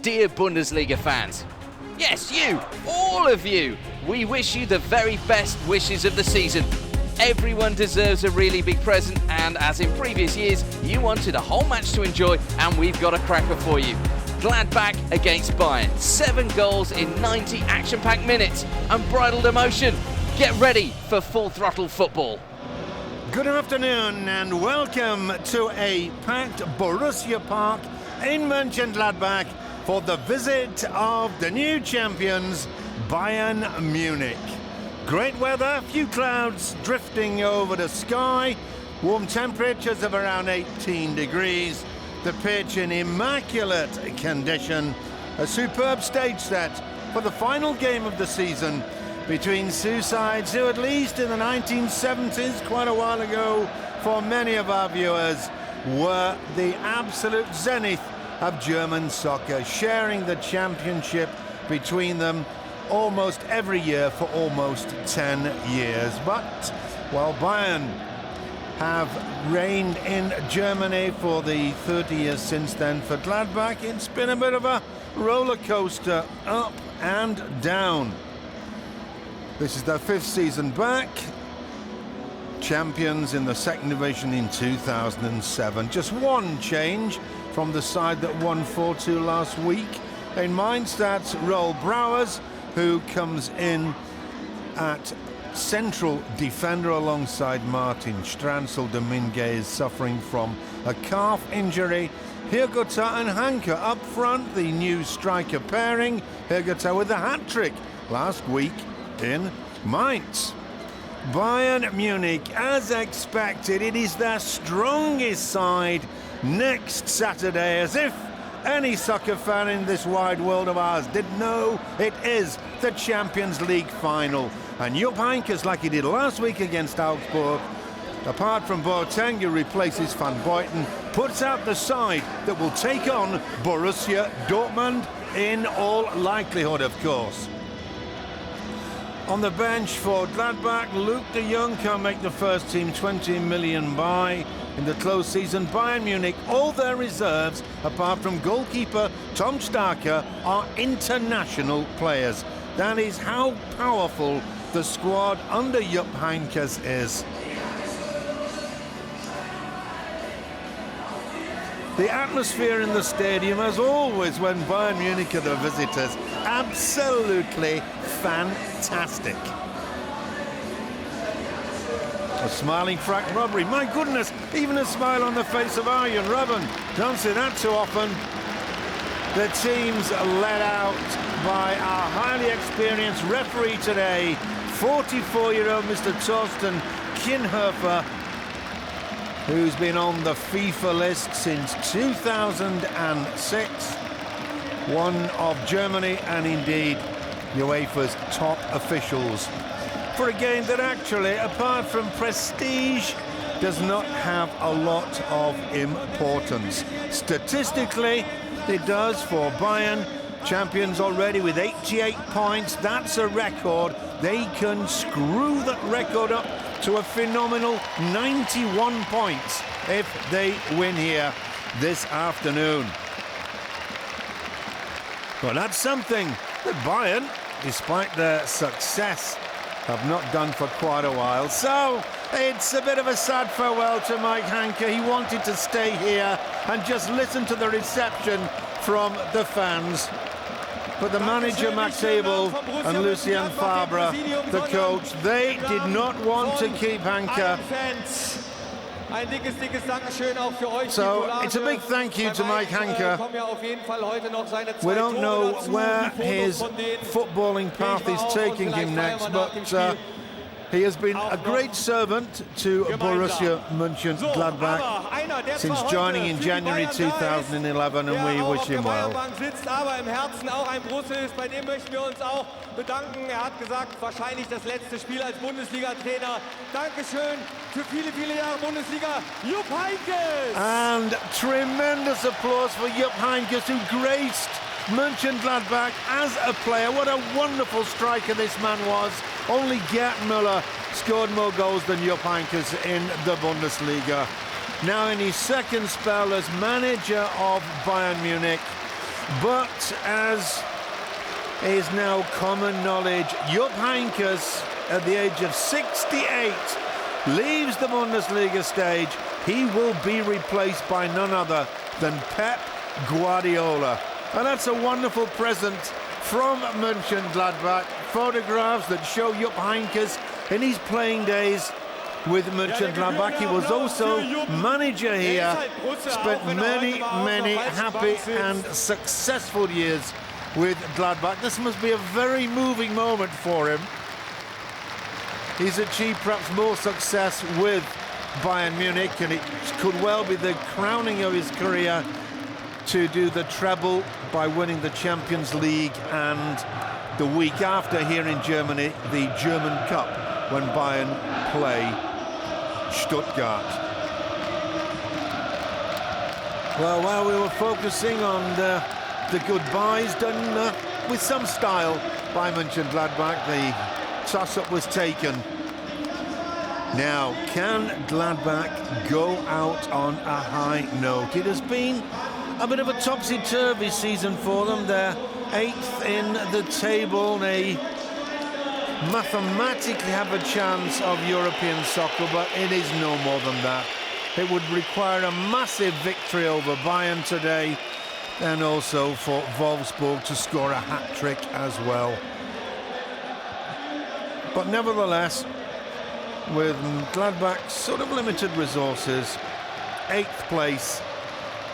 dear Bundesliga fans. Yes, you, all of you. We wish you the very best wishes of the season. Everyone deserves a really big present, and as in previous years, you wanted a whole match to enjoy, and we've got a cracker for you. Gladbach against Bayern. 7 goals in 90 action-packed minutes. Unbridled emotion. Get ready for full-throttle football. Good afternoon and welcome to a packed Borussia Park in Mönchengladbach for the visit of the new champions, Bayern Munich. Great weather, few clouds drifting over the sky, warm temperatures of around 18 degrees, the pitch in immaculate condition, a superb stage set for the final game of the season between two sides who, at least in the 1970s, quite a while ago for many of our viewers, were the absolute zenith of German soccer, sharing the championship between them almost every year for almost 10 years. But while Bayern have reigned in Germany for the 30 years since then, for Gladbach it's been a bit of a roller coaster, up and down. This is their 5th season back, champions in the second division in 2007. Just one change from the side that won 4-2 last week. In Mainstadt's Roel Brouwers, who comes in at central defender alongside Martin Stranzl. Dominguez suffering from a calf injury. Heynckes and Heynckes up front, the new striker pairing. Heynckes with a hat-trick last week in Mainz. Bayern Munich, as expected, it is their strongest side next Saturday, as if any soccer fan in this wide world of ours didn't know. It is the Champions League final, and Jupp Heynckes, like he did last week against Augsburg, apart from Boateng, who replaces Van Buiten, puts out the side that will take on Borussia Dortmund, in all likelihood, of course. On the bench for Gladbach, Luke de Jong can make the first team. 20 million buy in the close season. Bayern Munich, all their reserves, apart from goalkeeper Tom Starker, are international players. That is how powerful the squad under Jupp Heynckes is. The atmosphere in the stadium, as always when Bayern Munich are the visitors, absolutely fantastic. A smiling Frank Ribery. My goodness, even a smile on the face of Arjen Robben. Don't see that too often. The team's led out by our highly experienced referee today, 44-year-old Mr. Thorsten Kinhofer, who's been on the FIFA list since 2006. One of Germany and indeed UEFA's top officials, for a game that actually, apart from prestige, does not have a lot of importance. Statistically, it does for Bayern, champions already with 88 points. That's a record. They can screw that record up to a phenomenal 91 points if they win here this afternoon. Well, that's something that Bayern, despite their success, have not done for quite a while. So it's a bit of a sad farewell to Mike Heynckes. He wanted to stay here and just listen to the reception from the fans. But the manager, Max Ebel, and Lucien Favre, the coach, they did not want to keep Heynckes. So it's a big thank you to Mike Heynckes. We don't know where his footballing path is taking him next, but he has been a great servant to Borussia Mönchengladbach since joining in January 2011, and we wish him well. Bedanken. Hat gesagt, wahrscheinlich das letzte Spiel als Bundesliga-Trainer. Dankeschön für viele, viele Jahre Bundesliga. Jupp Heynckes! And tremendous applause for Jupp Heynckes, who graced Mönchengladbach as a player. What a wonderful striker this man was. Only Gerd Müller scored more goals than Jupp Heynckes in the Bundesliga. Now in his second spell as manager of Bayern Munich, But as is now common knowledge, Jupp Heynckes, at the age of 68, leaves the Bundesliga stage. He will be replaced by none other than Pep Guardiola. And that's a wonderful present from Mönchengladbach. Photographs that show Jupp Heynckes in his playing days with Mönchengladbach. He was also manager here, spent many happy and successful years with Gladbach. This must be a very moving moment for him. He's achieved perhaps more success with Bayern Munich, and it could well be the crowning of his career to do the treble by winning the Champions League, and the week after here in Germany, the German Cup, when Bayern play Stuttgart. Well, while we were focusing on the goodbyes done with some style by Mönchengladbach, the toss-up was taken. Now, can Gladbach go out on a high note? It has been a bit of a topsy-turvy season for them. They're 8th in the table. They mathematically have a chance of European soccer, but it is no more than that. It would require a massive victory over Bayern today, and also for Wolfsburg to score a hat-trick as well. But nevertheless, with Gladbach's sort of limited resources, 8th place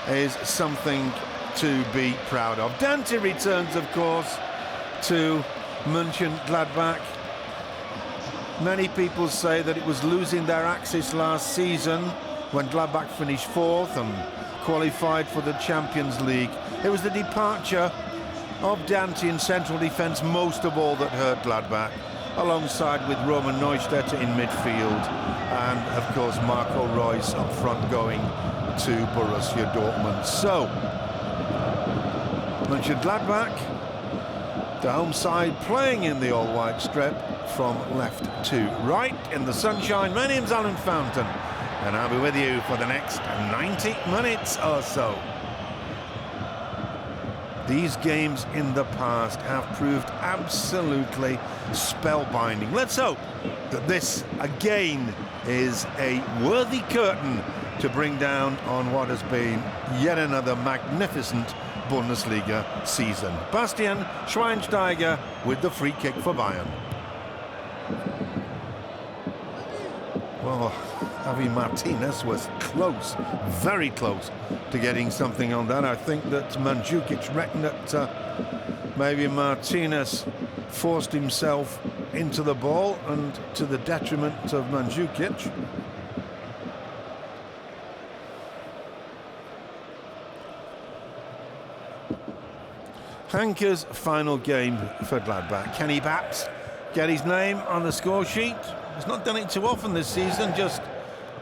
is something to be proud of. Dante returns, of course, to Mönchengladbach. Many people say that it was losing their axis last season when Gladbach finished 4th and qualified for the Champions League. It was the departure of Dante in central defence most of all that hurt Gladbach, alongside with Roman Neustädter in midfield, and of course Marco Reus up front going to Borussia Dortmund. So, Mönchengladbach, the home side, playing in the all-white strip from left to right in the sunshine. My name's Alan Fountain, and I'll be with you for the next 90 minutes or so. These games in the past have proved absolutely spellbinding. Let's hope that this, again, is a worthy curtain to bring down on what has been yet another magnificent Bundesliga season. Bastian Schweinsteiger with the free kick for Bayern. Well, Javi Martinez was close, very close to getting something on that. I think that Mandzukic reckoned that maybe Martinez forced himself into the ball, and to the detriment of Mandzukic. Heynckes' final game for Gladbach. Can he perhaps get his name on the score sheet? He's not done it too often this season, just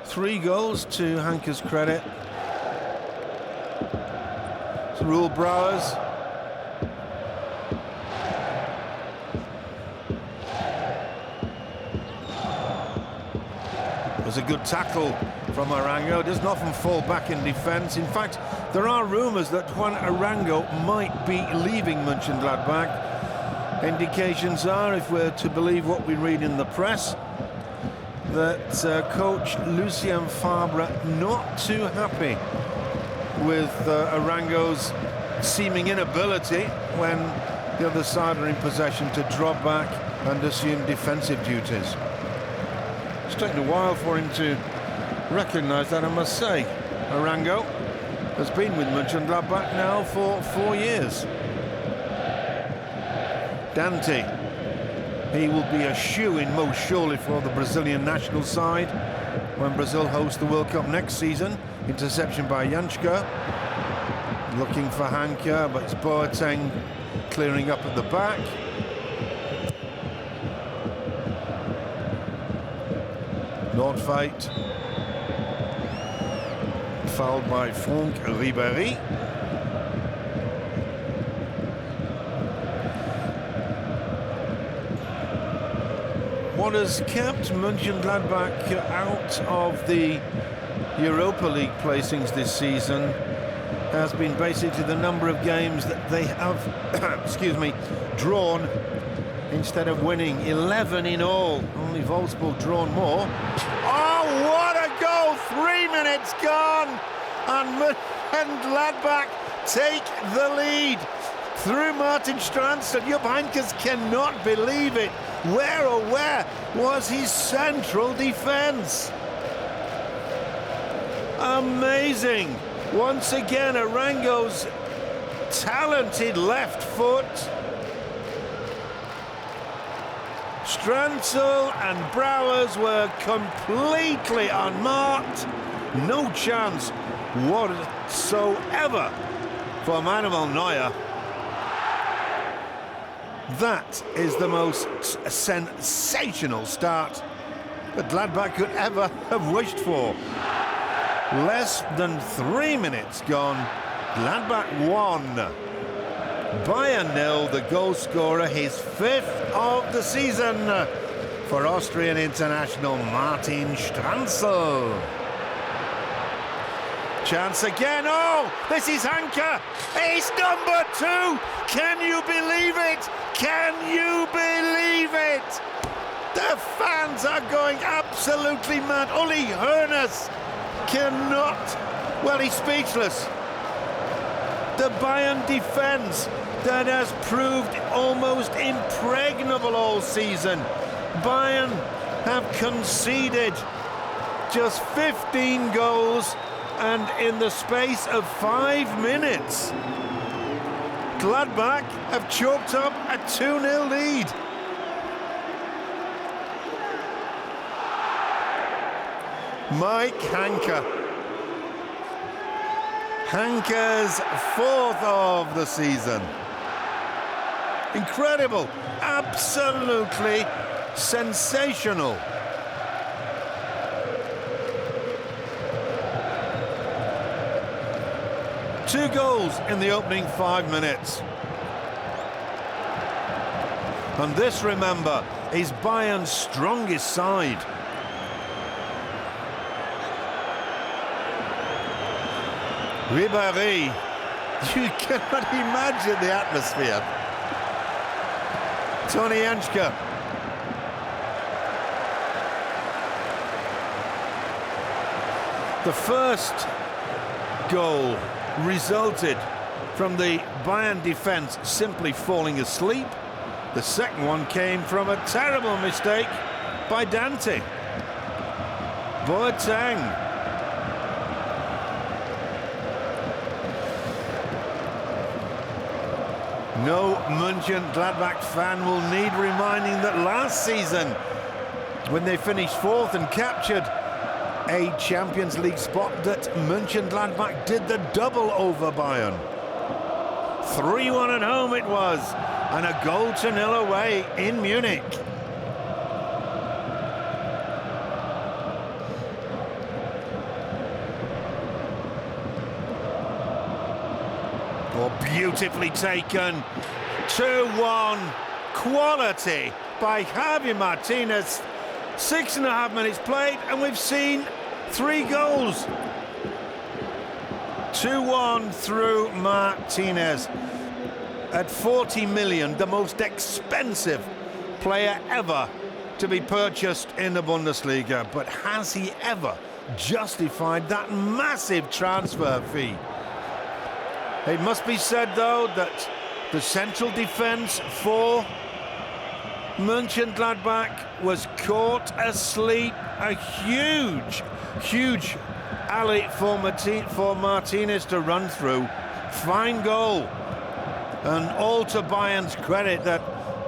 3 goals to Heynckes' credit. It's Rule Brouwers. There's a good tackle from Arango. Doesn't often fall back in defence. In fact, there are rumours that Juan Arango might be leaving Mönchengladbach. Indications are, if we're to believe what we read in the press, that coach Lucien Favre not too happy with Arango's seeming inability when the other side are in possession to drop back and assume defensive duties. It's taken a while for him to recognise that, I must say. Arango has been with Mönchengladbach now for 4 years. Dante, he will be a shoo-in most surely for the Brazilian national side when Brazil hosts the World Cup next season. Interception by Janška, looking for Heynckes, but it's Boateng clearing up at the back. Nordtveit, fouled by Franck Ribéry. What has kept Mönchengladbach out of the Europa League placings this season has been basically the number of games that they have, excuse me, drawn instead of winning. 11 in all. Only Wolfsburg drawn more. Oh, what a goal! 3 minutes gone, and Gladbach take the lead through Martin Strandsted. Jupp Heynckes cannot believe it. Where, oh where, was his central defence? Amazing. Once again, Arango's talented left foot. Strandsel and Brouwers were completely unmarked. No chance whatsoever for Manuel Neuer. That is the most sensational start that Gladbach could ever have wished for. Less than 3 minutes gone, Gladbach 1. Bayern 0, the goal scorer, his 5th of the season for Austrian international Martin Strandsel. Chance again, oh, this is Heynckes, it's number 2! Can you believe it? Can you believe it? The fans are going absolutely mad. Uli Hoeneß cannot, well, he's speechless. The Bayern defence that has proved almost impregnable all season. Bayern have conceded just 15 goals, and in the space of 5 minutes, Gladbach have chalked up a 2-0 lead. Mike Heynckes. Heynckes' 4th of the season. Incredible, absolutely sensational. Two goals in the opening 5 minutes. And this, remember, is Bayern's strongest side. Ribéry, you cannot imagine the atmosphere. Tony Janschke. The first goal resulted from the Bayern defence simply falling asleep. The second one came from a terrible mistake by Dante. Boateng. No Mönchengladbach fan will need reminding that last season, when they finished 4th and captured a Champions League spot, that Mönchengladbach did the double over Bayern. 3-1 at home it was, and a 0 away in Munich. Oh, beautifully taken. 2-1. Quality by Javi Martinez. 6.5 minutes played, and we've seen 3 goals. 2-1 through Martinez. At 40 million, the most expensive player ever to be purchased in the Bundesliga. But has he ever justified that massive transfer fee? It must be said, though, that the central defence for Mönchengladbach was caught asleep. A huge alley for Martinez to run through. Fine goal. And all to Bayern's credit that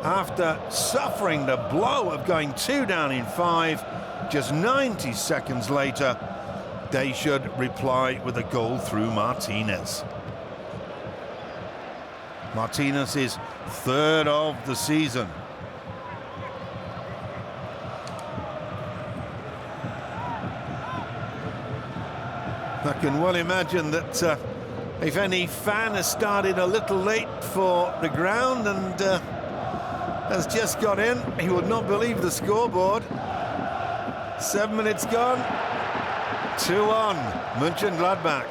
after suffering the blow of going 2 down in 5, just 90 seconds later, they should reply with a goal through Martinez. Martinez's 3rd of the season. I can well imagine that if any fan has started a little late for the ground and has just got in, he would not believe the scoreboard. 7 minutes gone. 2-1, Mönchengladbach.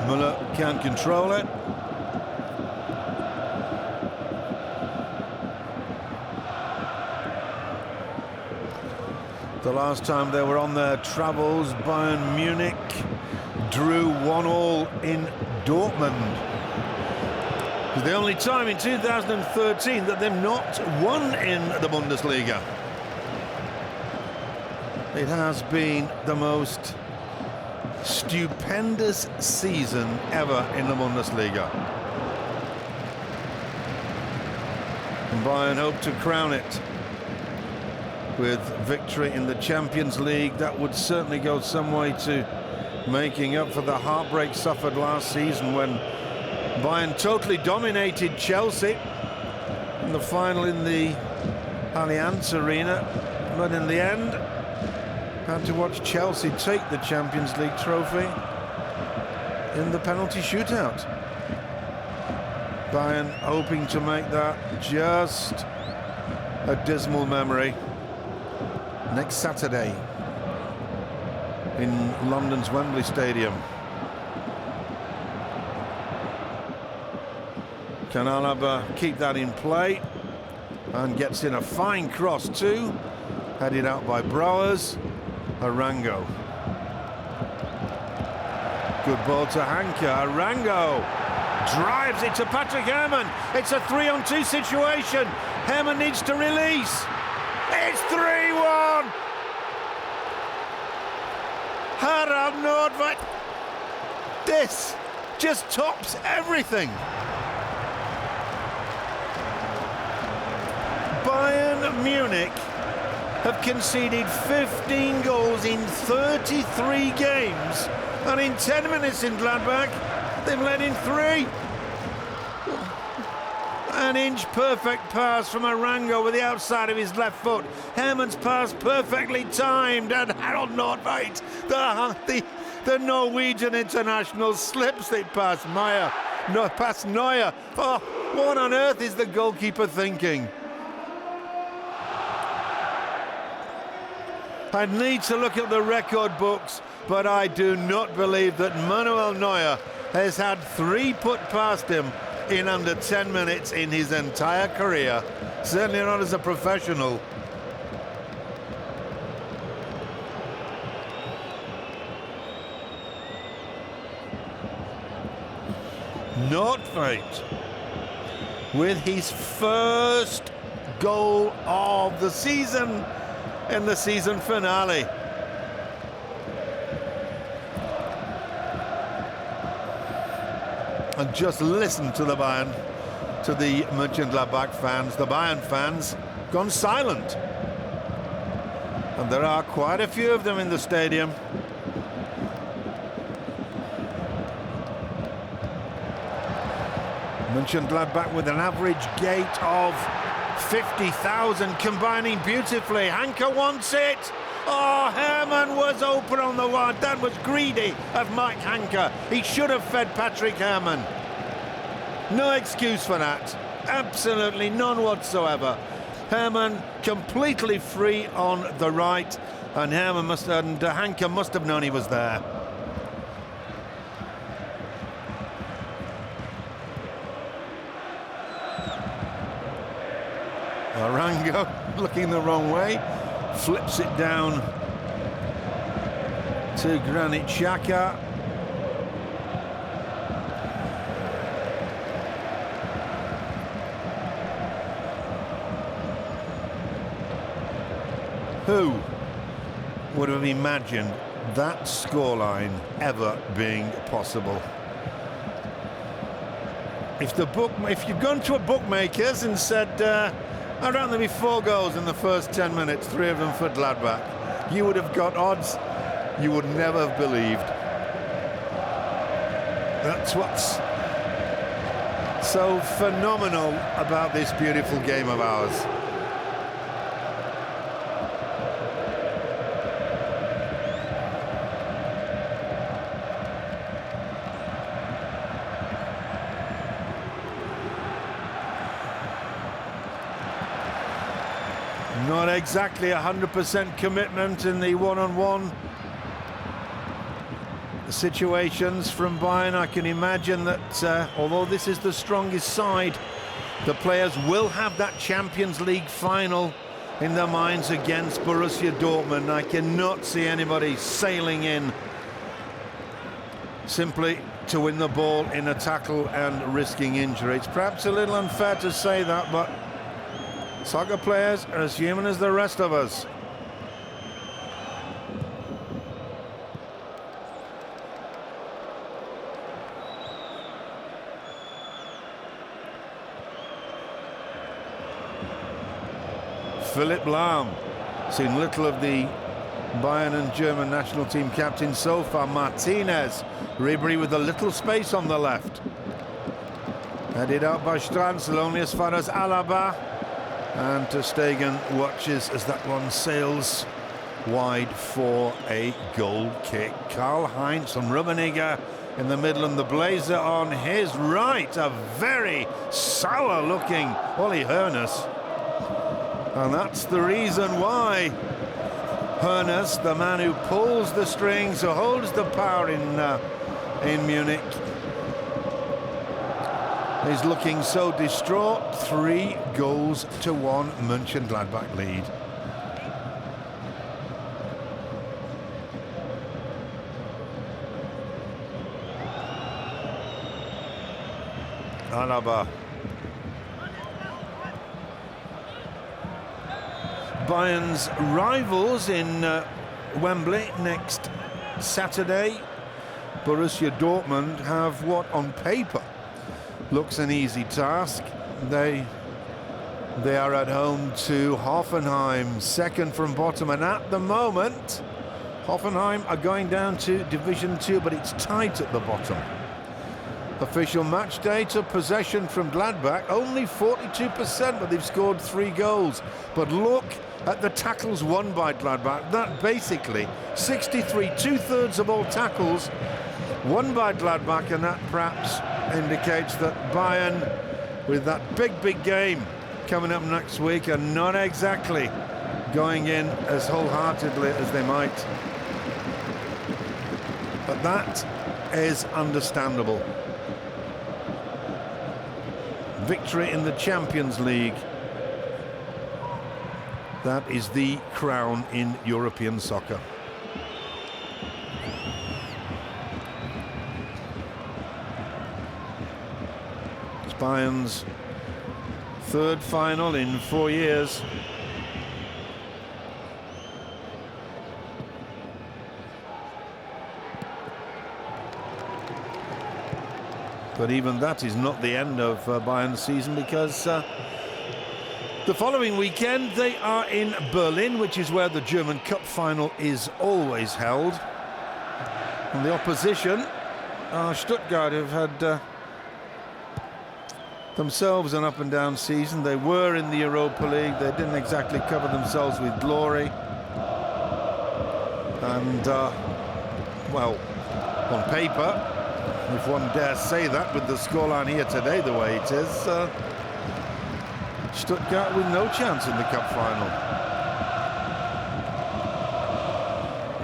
Müller can't control it. The last time they were on their travels, Bayern Munich drew 1-1 in Dortmund. It's the only time in 2013 that they've not won in the Bundesliga. It has been the most stupendous season ever in the Bundesliga. And Bayern hope to crown it with victory in the Champions League. That would certainly go some way to making up for the heartbreak suffered last season when Bayern totally dominated Chelsea in the final in the Allianz Arena, but in the end had to watch Chelsea take the Champions League trophy in the penalty shootout. Bayern hoping to make that just a dismal memory next Saturday in London's Wembley Stadium. Can Alaba keep that in play? And gets in a fine cross too, headed out by Brouwers. Arango. Good ball to Heynckes. Arango drives it to Patrick Herrmann. It's a 3-on-2 situation. Herrmann needs to release. It's 3-1. Harald Nordtveit. This just tops everything. Bayern Munich have conceded 15 goals in 33 games, and in 10 minutes in Gladbach they've let in 3. An inch perfect pass from Arango with the outside of his left foot. Herrmann's pass perfectly timed, and Harald Nordtveit, the Norwegian international, slips it past Neuer. Oh, what on earth is the goalkeeper thinking? I need to look at the record books, but I do not believe that Manuel Neuer has had 3 put past him in under 10 minutes in his entire career. Certainly not as a professional. Nordtveit with his first goal of the season in the season finale. And just listen to the Mönchengladbach fans, the Bayern fans, gone silent. And there are quite a few of them in the stadium. Mönchengladbach with an average gate of 50,000, combining beautifully. Heynckes wants it. Oh, Herrmann was open on the one. That was greedy of Mike Heynckes. He should have fed Patrick Herrmann. No excuse for that. Absolutely none whatsoever. Herrmann completely free on the right, and Heynckes must have known he was there. Arango looking the wrong way, flips it down to Granit Xhaka. Who would have imagined that scoreline ever being possible? If you'd gone to a bookmaker's and said, I'd rather there be 4 goals in the first 10 minutes, 3 of them for Gladbach, you would have got odds you would never have believed. That's what's so phenomenal about this beautiful game of ours. Not exactly 100% commitment in the one-on-one situations from Bayern. I can imagine that although this is the strongest side, the players will have that Champions League final in their minds against Borussia Dortmund. I cannot see anybody sailing in simply to win the ball in a tackle and risking injury. It's perhaps a little unfair to say that, but soccer players are as human as the rest of us. Philipp Lahm, seen little of the Bayern and German national team captain so far. Martinez, Ribery with a little space on the left. Headed out by Stranzl, only as far as Alaba. And ter Stegen watches as that one sails wide for a goal kick. Karl-Heinz from Rummenigge in the middle, and the blazer on his right. A very sour-looking Uli Hoeneß. And that's the reason why Hoeneß, the man who pulls the strings, who holds the power in Munich, is looking so distraught. 3-1 Mönchengladbach lead. Alaba. Bayern's rivals in Wembley next Saturday, Borussia Dortmund, have what on paper looks an easy task. They are at home to Hoffenheim, second from bottom, and at the moment Hoffenheim are going down to Division 2, but it's tight at the bottom. Official match data, possession from Gladbach, only 42%, but they've scored 3 goals. But look at the tackles won by Gladbach. That basically 63, 2/3 of all tackles won by Gladbach, and that perhaps indicates that Bayern, with that big game coming up next week, are not exactly going in as wholeheartedly as they might. But that is understandable. Victory in the Champions League. That is the crown in European soccer. It's Bayern's third final in 4 years. But even that is not the end of Bayern's season, because the following weekend they are in Berlin, which is where the German Cup final is always held. And the opposition are Stuttgart, who've had themselves an up-and-down season. They were in the Europa League. They didn't exactly cover themselves with glory. And, well, on paper, if one dare say that, with the scoreline here today the way it is, Stuttgart with no chance in the cup final.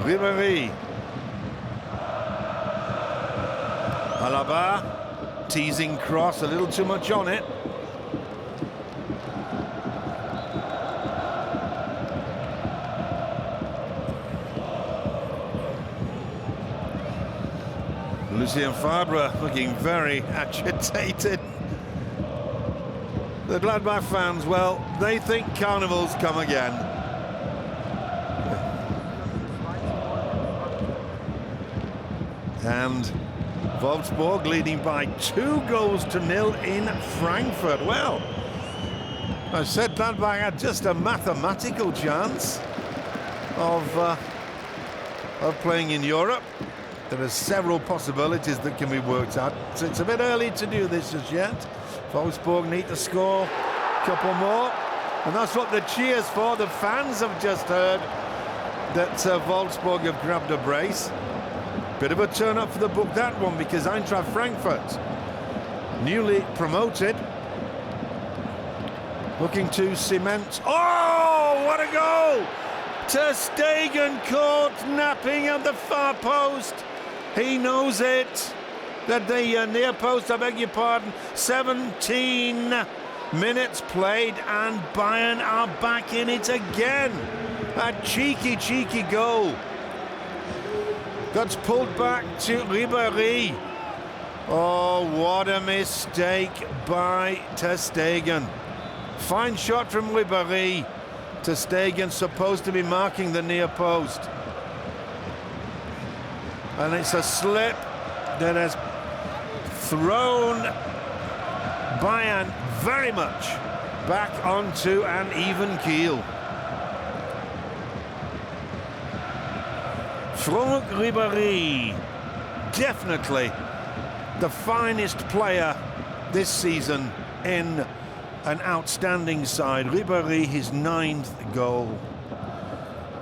Ribery. Alaba, teasing cross, a little too much on it. Lucien Favre looking very agitated. The Gladbach fans, well, they think carnival's come again. And Wolfsburg leading by 2-0 in Frankfurt. Well, I said Gladbach had just a mathematical chance of playing in Europe. There are several possibilities that can be worked out. So it's a bit early to do this as yet. Wolfsburg need to score a couple more, and that's what the cheers for. The fans have just heard that Wolfsburg have grabbed a brace. Bit of a turn up for the book, that one, because Eintracht Frankfurt, newly promoted, looking to cement. Oh, what a goal! Ter Stegen caught napping at the far post. He knows it. That the near post, I beg your pardon. 17 minutes played and Bayern are back in it again. A cheeky, cheeky goal. That's pulled back to Ribéry. Oh, what a mistake by ter Stegen. Fine shot from Ribéry. Ter Stegen supposed to be marking the near post. And it's a slip that has thrown Bayern very much back onto an even keel. Franck Ribéry, definitely the finest player this season in an outstanding side. Ribéry, his 9th goal.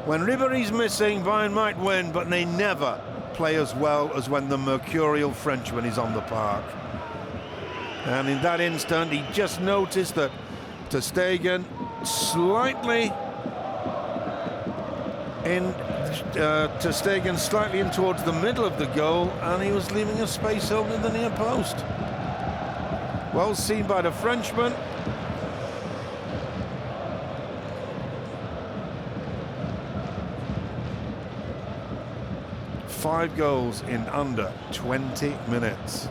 When Ribéry's missing, Bayern might win, but they never play as well as when the mercurial Frenchman is on the park. And in that instant, he just noticed that ter Stegen slightly in towards the middle of the goal, and he was leaving a space open in the near post. Well seen by the Frenchman. Five goals in under 20 minutes.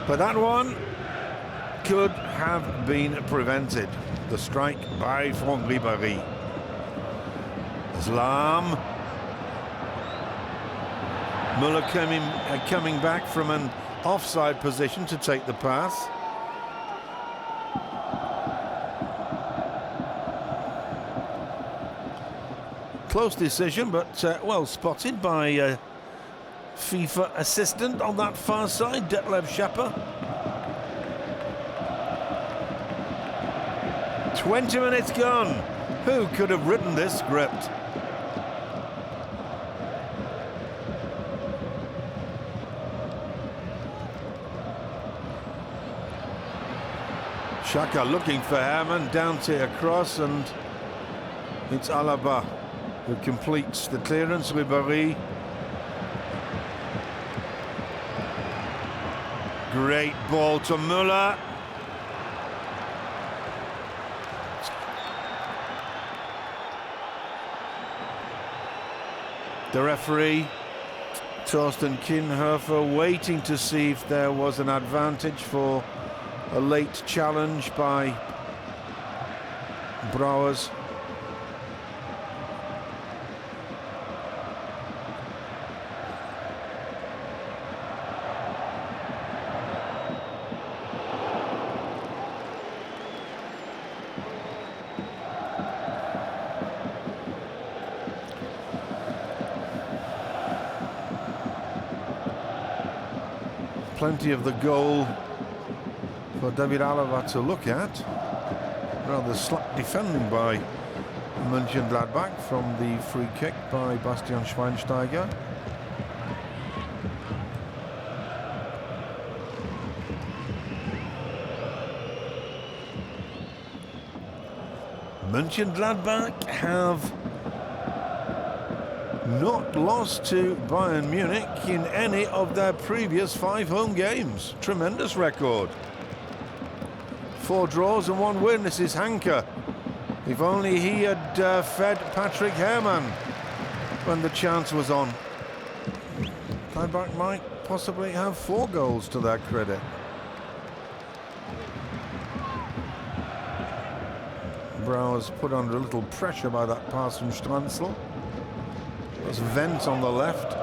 But that one could have been prevented. The strike by Franck Ribéry. Islam. Müller coming back from an offside position to take the pass. Close decision, but well spotted by FIFA assistant on that far side, Detlef Schapper. 20 minutes gone. Who could have written this script? Xhaka looking for Herrmann, down to across, and it's Alaba who completes the clearance. Ribéry. Great ball to Müller. The referee, Thorsten Kienhöfer, waiting to see if there was an advantage for a late challenge by Brouwers. Plenty of the goal for David Alaba to look at. Rather slack defending by Mönchengladbach from the free kick by Bastian Schweinsteiger. Mönchengladbach have not lost to Bayern Munich in any of their previous 5 home games. Tremendous record. 4 draws and 1 win. This is Heynckes. If only he had fed Patrick Herrmann when the chance was on. Gladbach might possibly have 4 goals to their credit. Brouwers put under a little pressure by that pass from Stranzl. There's Vent on the left,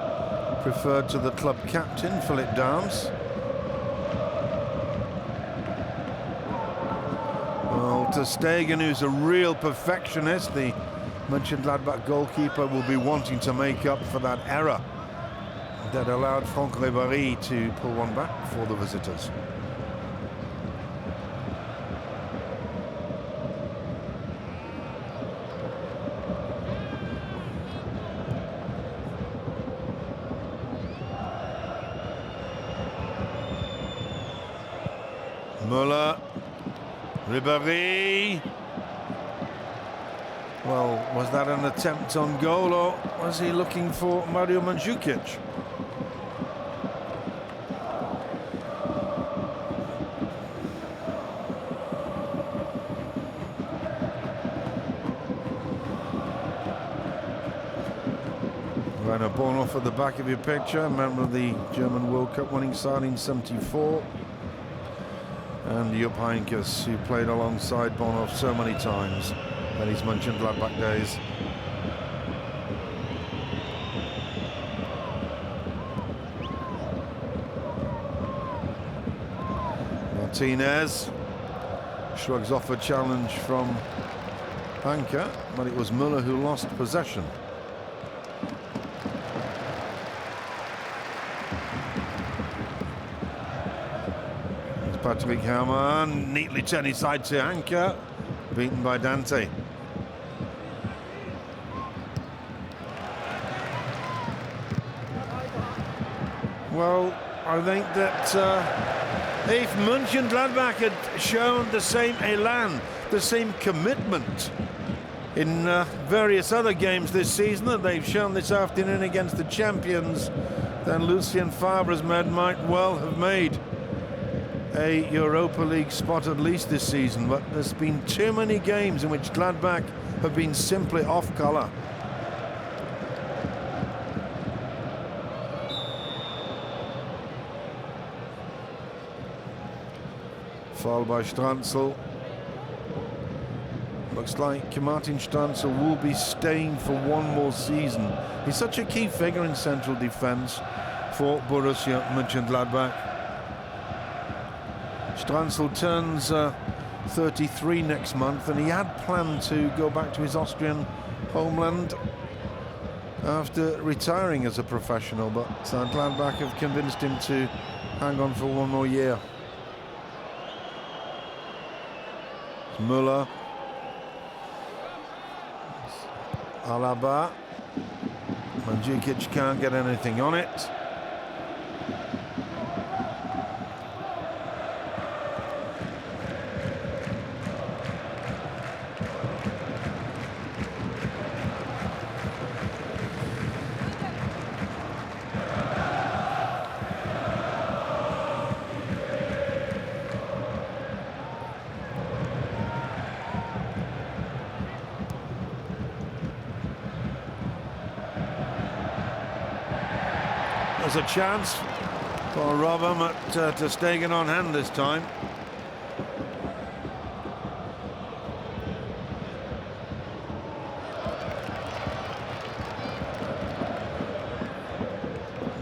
preferred to the club captain, Philip Daams. Well, ter Stegen, who's a real perfectionist, the Mönchengladbach goalkeeper, will be wanting to make up for that error that allowed Franck Ribéry to pull one back for the visitors. Müller Ribéry. Well, was that an attempt on goal, or was he looking for Mario Mandzukic? Rainer Bornhoff at the back of your picture, member of the German World Cup winning side in '74. And Jupp Heynckes, who played alongside Bornhoff so many times in his Mönchengladbach days. Martinez shrugs off a challenge from Heynckes, but it was Müller who lost possession. Patrick Herrmann neatly turned his side to Heynckes, beaten by Dante. Well, I think that if Mönchengladbach had shown the same elan, the same commitment in various other games this season that they've shown this afternoon against the champions, then Lucien Favre's men might well have made a Europa League spot at least this season. But there's been too many games in which Gladbach have been simply off colour. Foul by Stranzl. Looks like Martin Stranzl will be staying for one more season. He's such a key figure in central defence for Borussia Mönchengladbach. Stranzl turns 33 next month, and he had planned to go back to his Austrian homeland after retiring as a professional, but Gladbach have convinced him to hang on for one more year. Müller. Alaba. Mandzukic can't get anything on it. There's a chance for Robben at Ter Stegen on hand this time.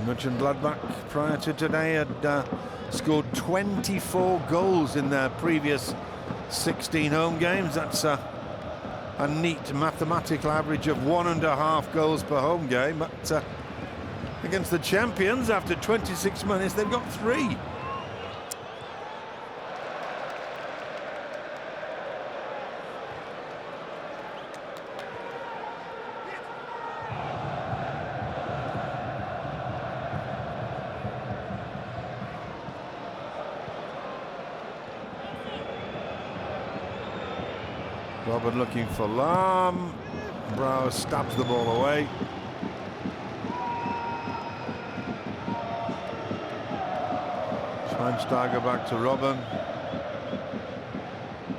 Mönchengladbach prior to today had scored 24 goals in their previous 16 home games. That's a neat mathematical average of 1.5 goals per home game, but against the champions, after 26 minutes, they've got 3. Robben looking for Lahm. Brouwer stabs the ball away. Schweinsteiger back to Robben.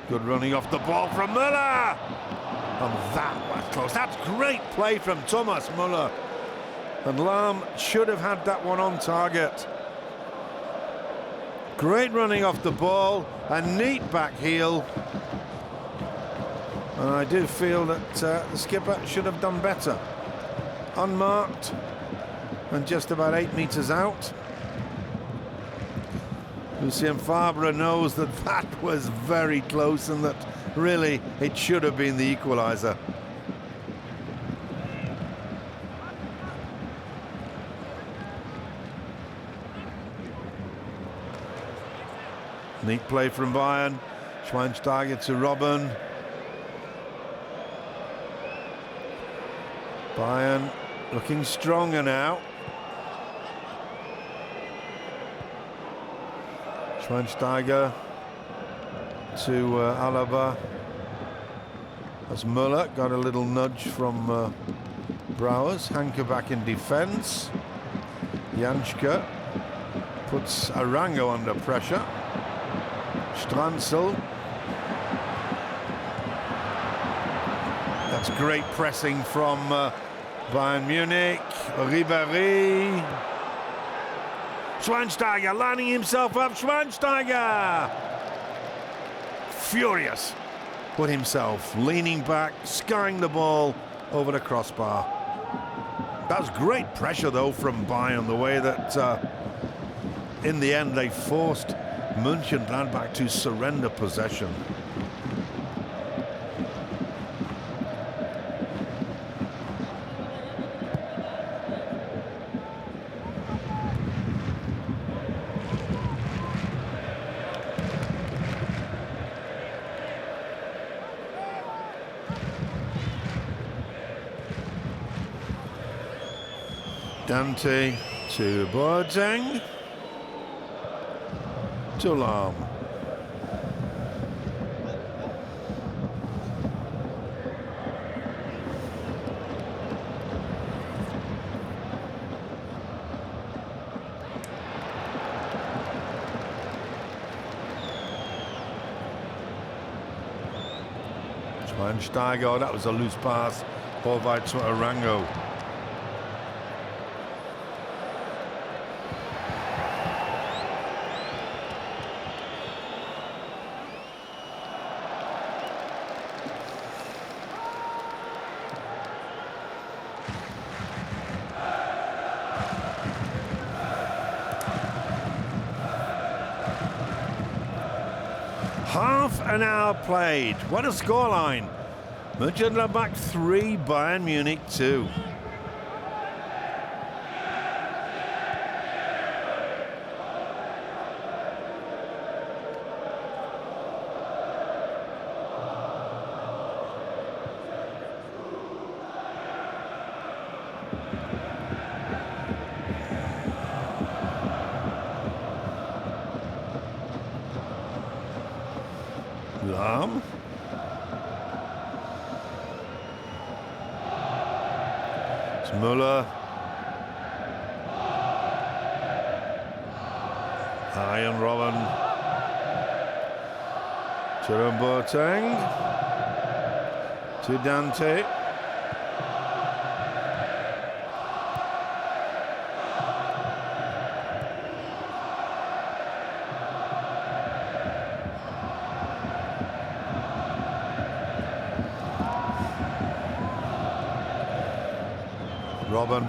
Good running off the ball from Müller. And that was close. That's great play from Thomas Müller. And Lahm should have had that one on target. Great running off the ball. A neat back heel. And I do feel that the skipper should have done better. Unmarked and just about 8 meters out. Lucien Favre knows that that was very close and that really it should have been the equaliser. Neat play from Bayern. Schweinsteiger to Robben. Bayern looking stronger now. Schweinsteiger to Alaba. As Müller got a little nudge from Brouwers. Heynckes back in defence. Janschke puts Arango under pressure. Stranzel. That's great pressing from Bayern Munich. Ribéry. Schweinsteiger lining himself up. Schweinsteiger! Furious. Put himself leaning back, skying the ball over the crossbar. That was great pressure, though, from Bayern, the way that in the end they forced Mönchengladbach to surrender possession. Dante to Boateng to Lahm. Schweinsteiger, that was a loose pass. Ball by to Arango. Half an hour played. What a scoreline. Mönchengladbach 3, Bayern Munich 2. Lahm. It's Müller. Iron Robben. Jerome Boateng. To Dante. Robben.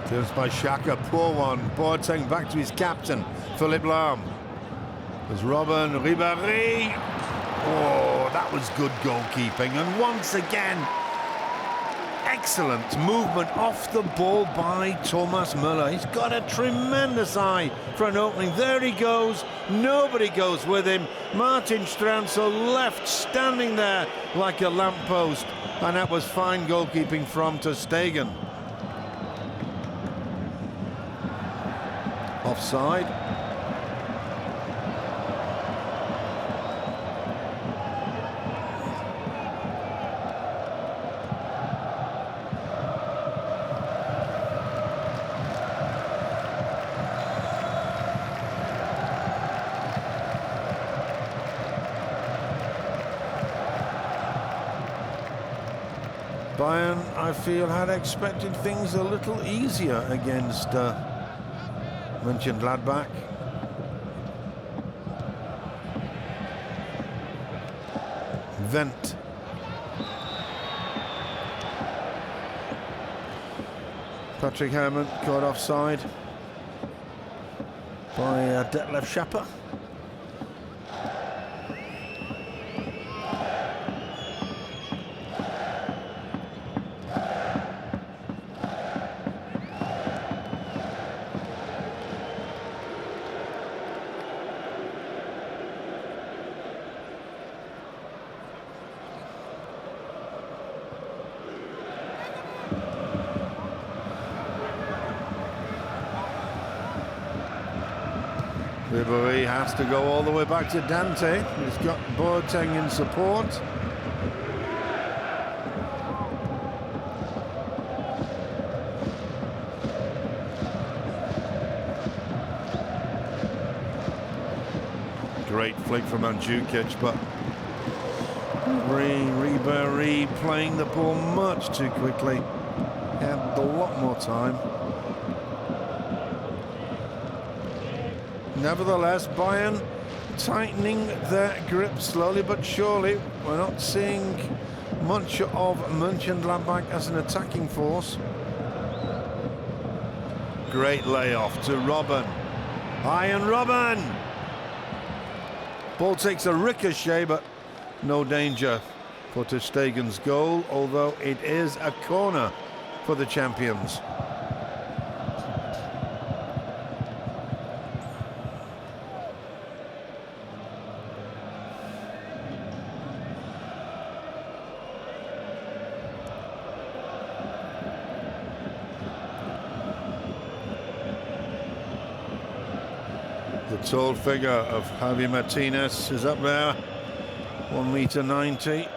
Clearance by Xhaka, poor one. Boateng back to his captain, Philipp Lahm. There's Robben, Ribéry. Oh, that was good goalkeeping. And once again, excellent movement off the ball by Thomas Müller. He's got a tremendous eye for an opening. There he goes. Nobody goes with him. Martin Stranzel left standing there like a lamppost. And that was fine goalkeeping from ter Stegen. Offside. Bayern, I feel, had expected things a little easier against Mönchengladbach. Wendt. Patrick Herrmann caught offside by Detlef Schapper. Ribery has to go all the way back to Dante. He's got Boateng in support. Great flick from Mandzukic, but Ribery playing the ball much too quickly. He had a lot more time. Nevertheless, Bayern tightening their grip slowly but surely. We're not seeing much of Mönchengladbach as an attacking force. Great layoff to Robben. Iron Robben! Ball takes a ricochet, but no danger for ter Stegen's goal, although it is a corner for the champions. The tall figure of Javi Martinez is up there, 1.90 m.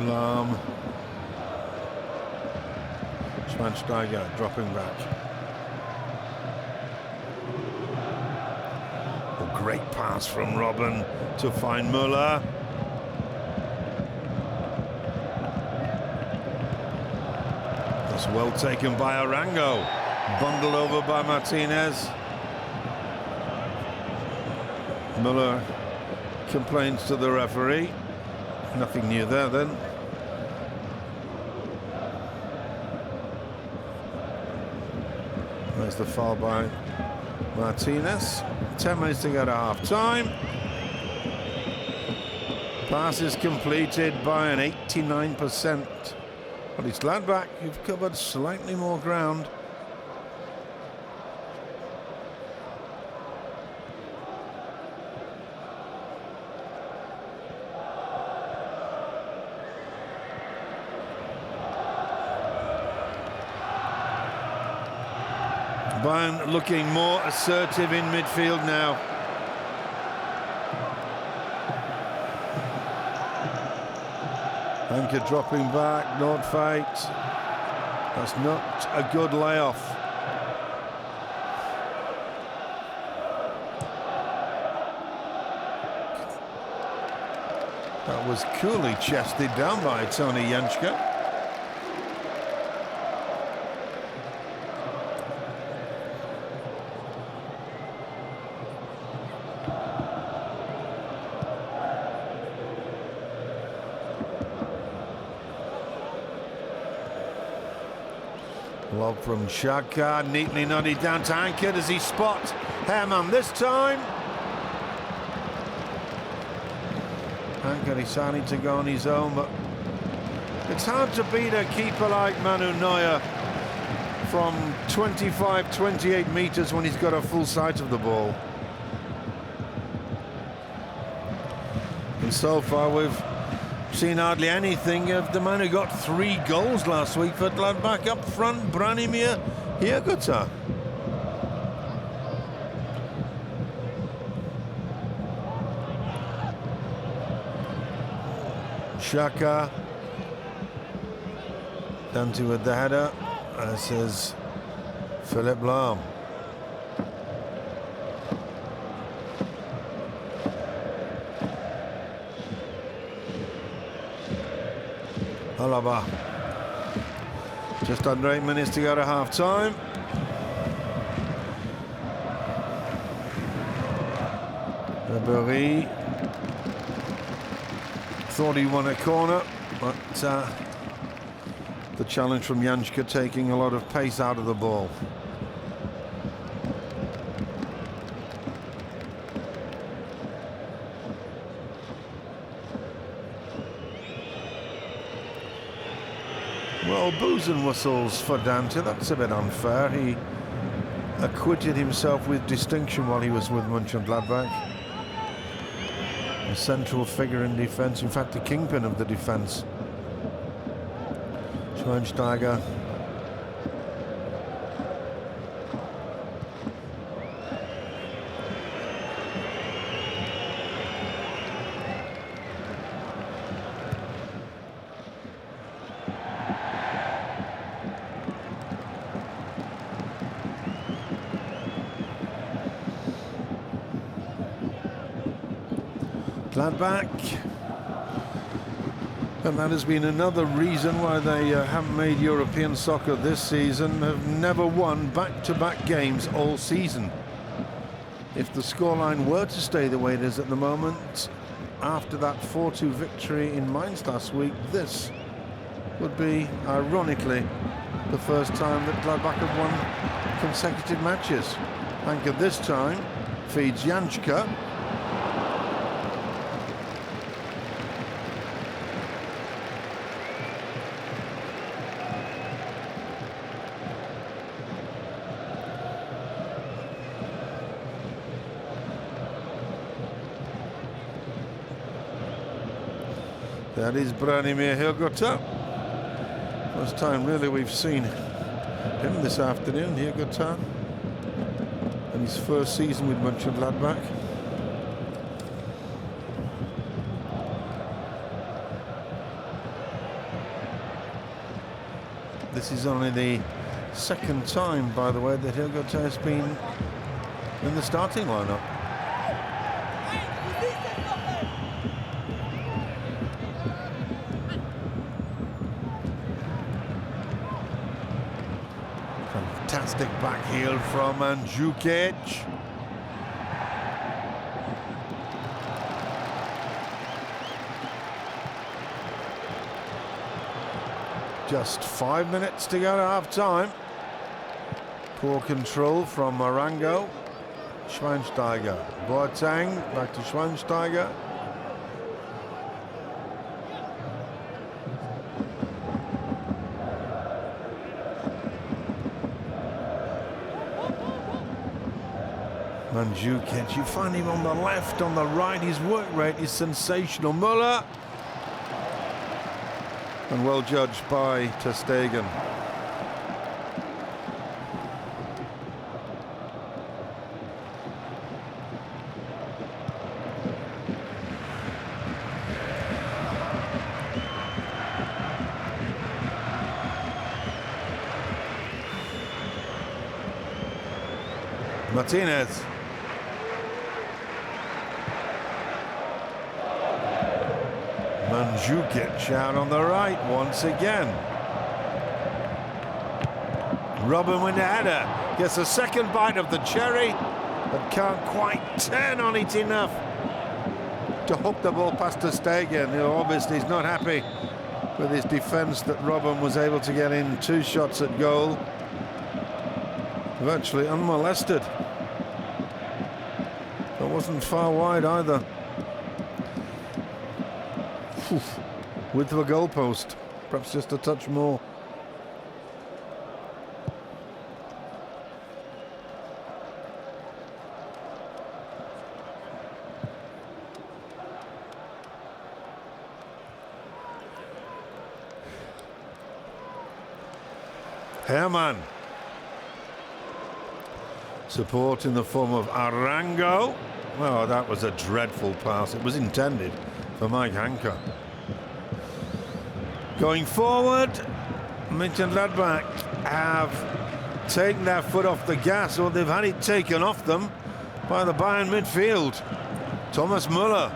Lahm. Schweinsteiger dropping back. A great pass from Robben to find Müller. That's well taken by Arango. Bundled over by Martinez. Müller complains to the referee. Nothing new there then. There's the foul by Martinez. 10 minutes to go to half-time. Pass is completed by an 89%. But it's Gladbach who've covered slightly more ground. Bayern looking more assertive in midfield now. Heynckes dropping back, Nordtveit. That's not a good layoff. That was coolly chested down by Tony Janschke. Lob from Xhaka, neatly nodded down to Heynckes. Does he spot Hermann this time? Heynckes decided to go on his own, but it's hard to beat a keeper like Manu Neuer from 25, 28 metres when he's got a full sight of the ball. And so far we've seen hardly anything of the man who got 3 goals last week for Gladbach. Up front, Branimir Hiergota. Xhaka. Dante with the header. This is Philipp Lahm. Alaba. Just under 8 minutes to go to half-time. Ribery thought he won a corner, but the challenge from Janschke taking a lot of pace out of the ball. Well, boos and whistles for Dante. That's a bit unfair. He acquitted himself with distinction while he was with Mönchengladbach. central figure in defence, in fact the kingpin of the defence. Schweinsteiger. Gladbach, and that has been another reason why they haven't made European soccer this season, have never won back-to-back games all season. If the scoreline were to stay the way it is at the moment, after that 4-2 victory in Mainz last week, this would be, ironically, the first time that Gladbach have won consecutive matches. Heynckes this time feeds Jančka. That is Branimir Hirgota. First time really we've seen him this afternoon, Hirgota, in his first season with Mönchengladbach. This is only the second time, by the way, that Hirgota has been in the starting lineup. Fantastic back heel from Jukic. Just 5 minutes to go to half-time. Poor control from Marango. Schweinsteiger. Boateng, back to Schweinsteiger. Mandzukic, you find him on the left, on the right, his work rate is sensational. Müller, and well judged by ter Stegen. Martinez. Mandzukic out on the right once again. Robben with the header. Gets a second bite of the cherry, but can't quite turn on it enough to hook the ball past ter Stegen. You know, obviously he's not happy with his defence that Robben was able to get in 2 shots at goal, virtually unmolested. That wasn't far wide either. With the goalpost, perhaps just a touch more. Hermann. Support in the form of Arango. Oh, that was a dreadful pass. It was intended for Mike Heynckes. Going forward, Mönchengladbach have taken their foot off the gas, or they've had it taken off them by the Bayern midfield. Thomas Müller.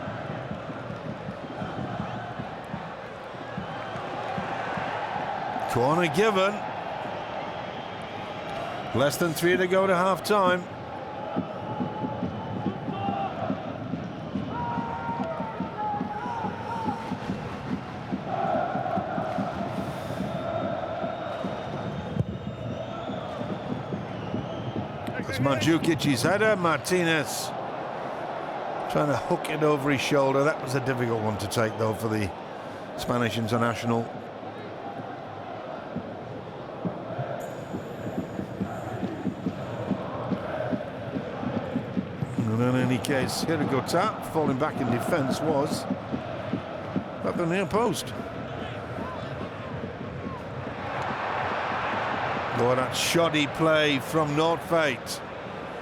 Corner given. Less than 3 to go to half-time. It's Mandzukic's header. Martinez trying to hook it over his shoulder. That was a difficult one to take, though, for the Spanish international. in any case, here we go. Tap falling back in defence was at the near post. Oh, that shoddy play from Nordtveit.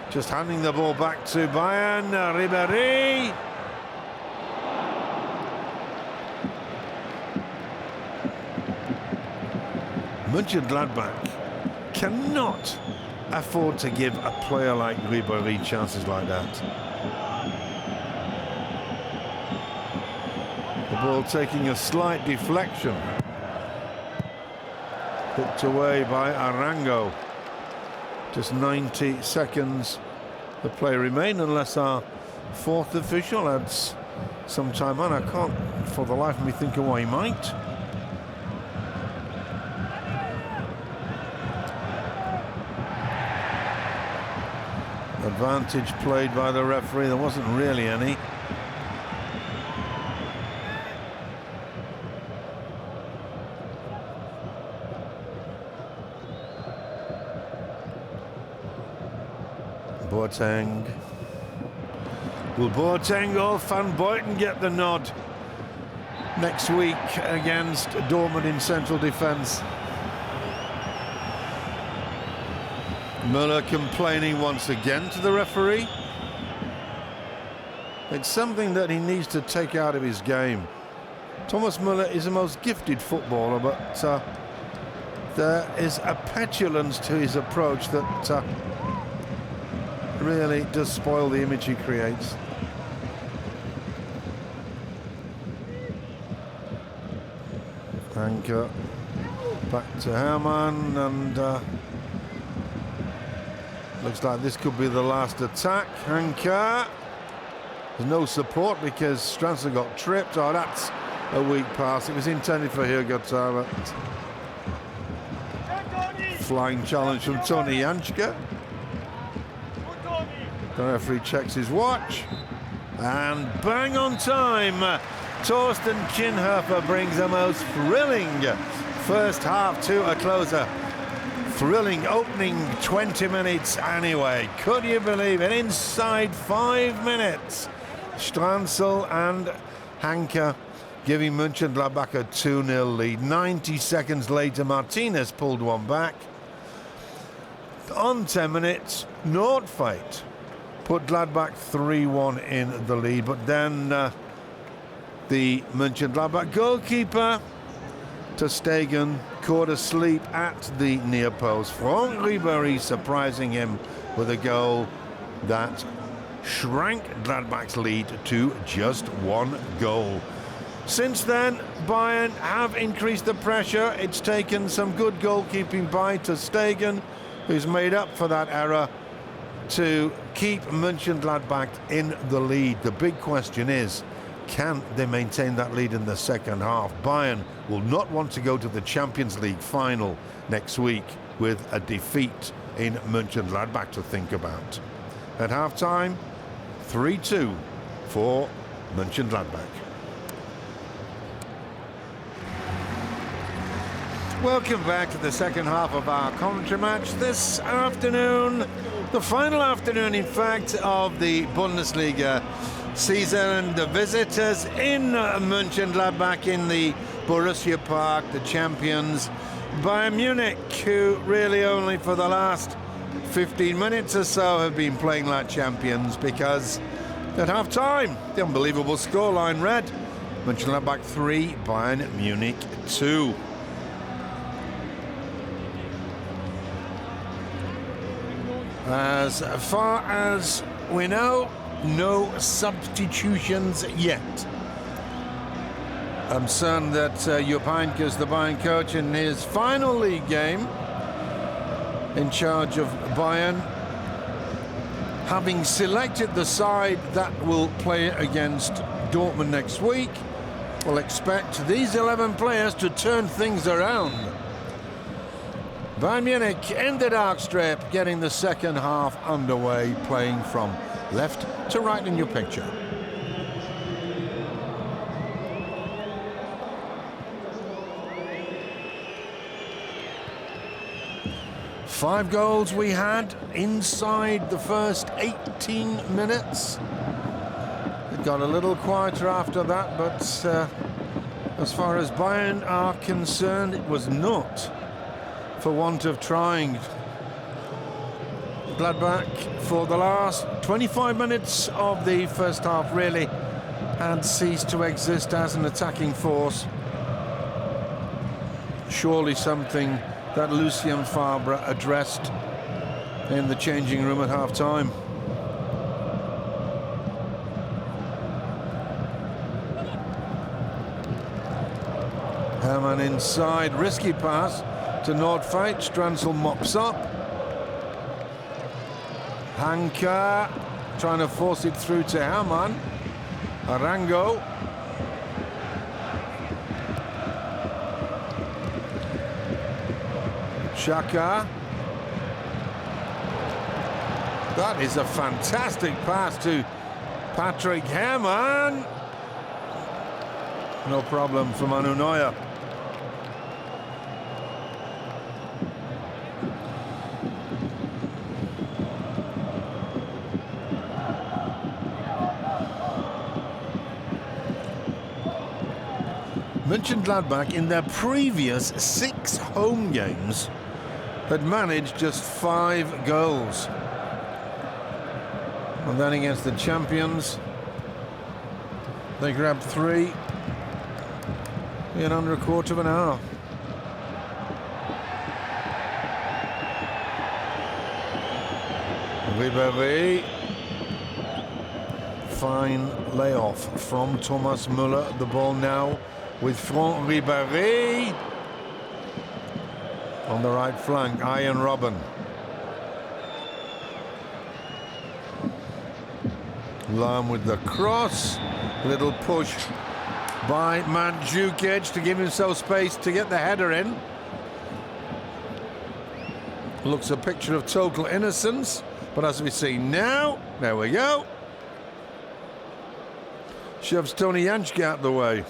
Just handing the ball back to Bayern. Ribéry. Mönchengladbach cannot afford to give a player like Ribéry chances like that. The ball taking a slight deflection. Hooked away by Arango. Just 90 seconds the play remain, unless our fourth official adds some time on. I can't for the life of me think of why he might. Advantage played by the referee. There wasn't really any. Boateng. Will Boateng or Van Buiten get the nod next week against Dortmund in central defence? Müller complaining once again to the referee. It's something that he needs to take out of his game. Thomas Müller is the most gifted footballer, but there is a petulance to his approach that really does spoil the image he creates. Heynckes back to Hermann, and looks like this could be the last attack. Heynckes. There's no support because Stranson got tripped. Oh, that's a weak pass. It was intended for Hirgota. Flying challenge from Tony Janschke. The referee checks his watch, and bang on time, Torsten Kinhöfer brings the most thrilling first half to a closer. Thrilling opening 20 minutes anyway. Could you believe it? Inside 5 minutes, Stranzel and Heynckes giving Mönchengladbach a 2-0 lead. 90 seconds later, Martinez pulled one back. On 10 minutes, Nordtveit put Gladbach 3-1 in the lead, but then the Mönchengladbach goalkeeper, ter Stegen, caught asleep at the near post. Franck Ribéry surprising him with a goal that shrank Gladbach's lead to just 1 goal. Since then, Bayern have increased the pressure. It's taken some good goalkeeping by ter Stegen, who's made up for that error, to keep Mönchengladbach in the lead. The big question is, can they maintain that lead in the second half? Bayern will not want to go to the Champions League final next week with a defeat in Mönchengladbach to think about. At half-time, 3-2 for Mönchengladbach. Welcome back to the second half of our commentary match this afternoon. The final afternoon, in fact, of the Bundesliga season. The visitors in Mönchengladbach in the Borussia Park, the champions, Bayern Munich, who really only for the last 15 minutes or so have been playing like champions, because at half-time, the unbelievable scoreline read Mönchengladbach 3, Bayern Munich 2. As far as we know, no substitutions yet. I'm certain that Jupp Heynckes, the Bayern coach, in his final league game in charge of Bayern, having selected the side that will play against Dortmund next week, will expect these 11 players to turn things around. Bayern Munich in the dark strip, getting the second half underway, playing from left to right in your picture. 5 goals we had inside the first 18 minutes. It got a little quieter after that, but as far as Bayern are concerned, it was not for want of trying. Gladbach, for the last 25 minutes of the first half, really had ceased to exist as an attacking force. Surely something that Lucien Favre addressed in the changing room at half-time. Hermann inside, risky pass to Nordtveit. Strandsel mops up. Heynckes trying to force it through to Hermann. Arango. Xhaka. That is a fantastic pass to Patrick Hermann. No problem for Manu Neuer. Mönchengladbach, in their previous 6 home games, had managed just 5 goals. And then against the champions, they grabbed 3 in under a quarter of an hour. Ribéry. Fine layoff from Thomas Müller. The ball now with Franck Ribéry on the right flank. Ian Robben. Lahm with the cross. Little push by Mandzukic to give himself space to get the header in. Looks a picture of total innocence, but as we see now, there we go. Shoves Tony Janschke out the way.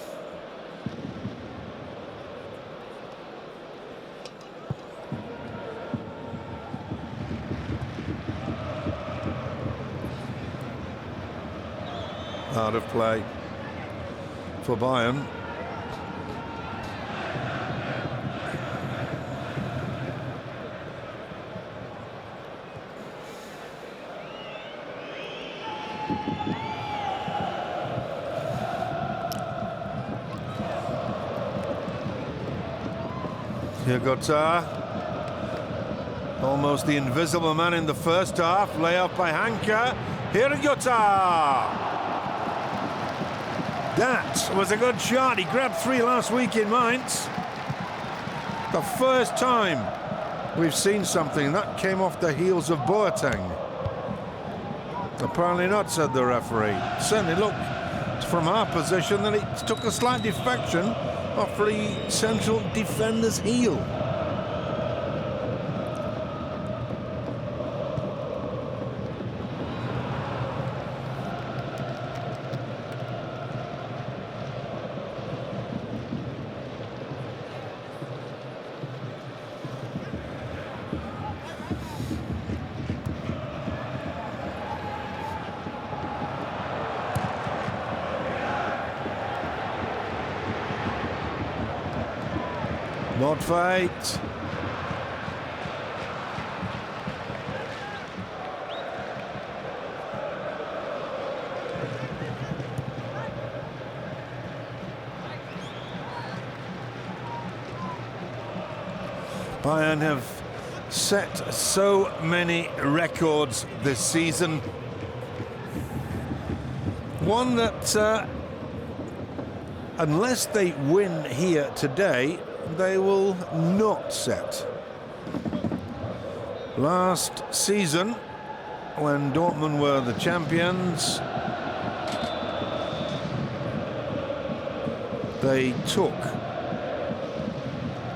Out of play for Bayern. Here Gotha, almost the invisible man in the first half. Layoff by Heynckes. Here Gotha. That was a good shot. He grabbed 3 last week in Mainz. The first time we've seen something that came off the heels of Boateng. Apparently not, said the referee. Certainly looked from our position that it took a slight defection off the central defender's heel. Nordtveit. Bayern have set so many records this season. One that, unless they win here today, they will not set. Last season, when Dortmund were the champions, they took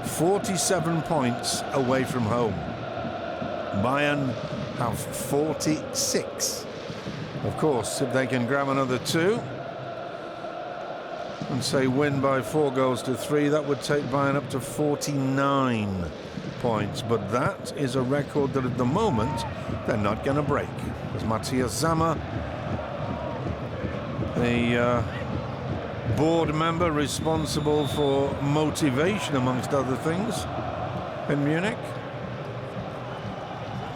47 points away from home. Bayern have 46. Of course, if they can grab another 2 and say, win by 4-3. That would take Bayern up to 49 points. But that is a record that at the moment they're not going to break. As Matthias Sammer, the board member responsible for motivation, amongst other things, in Munich.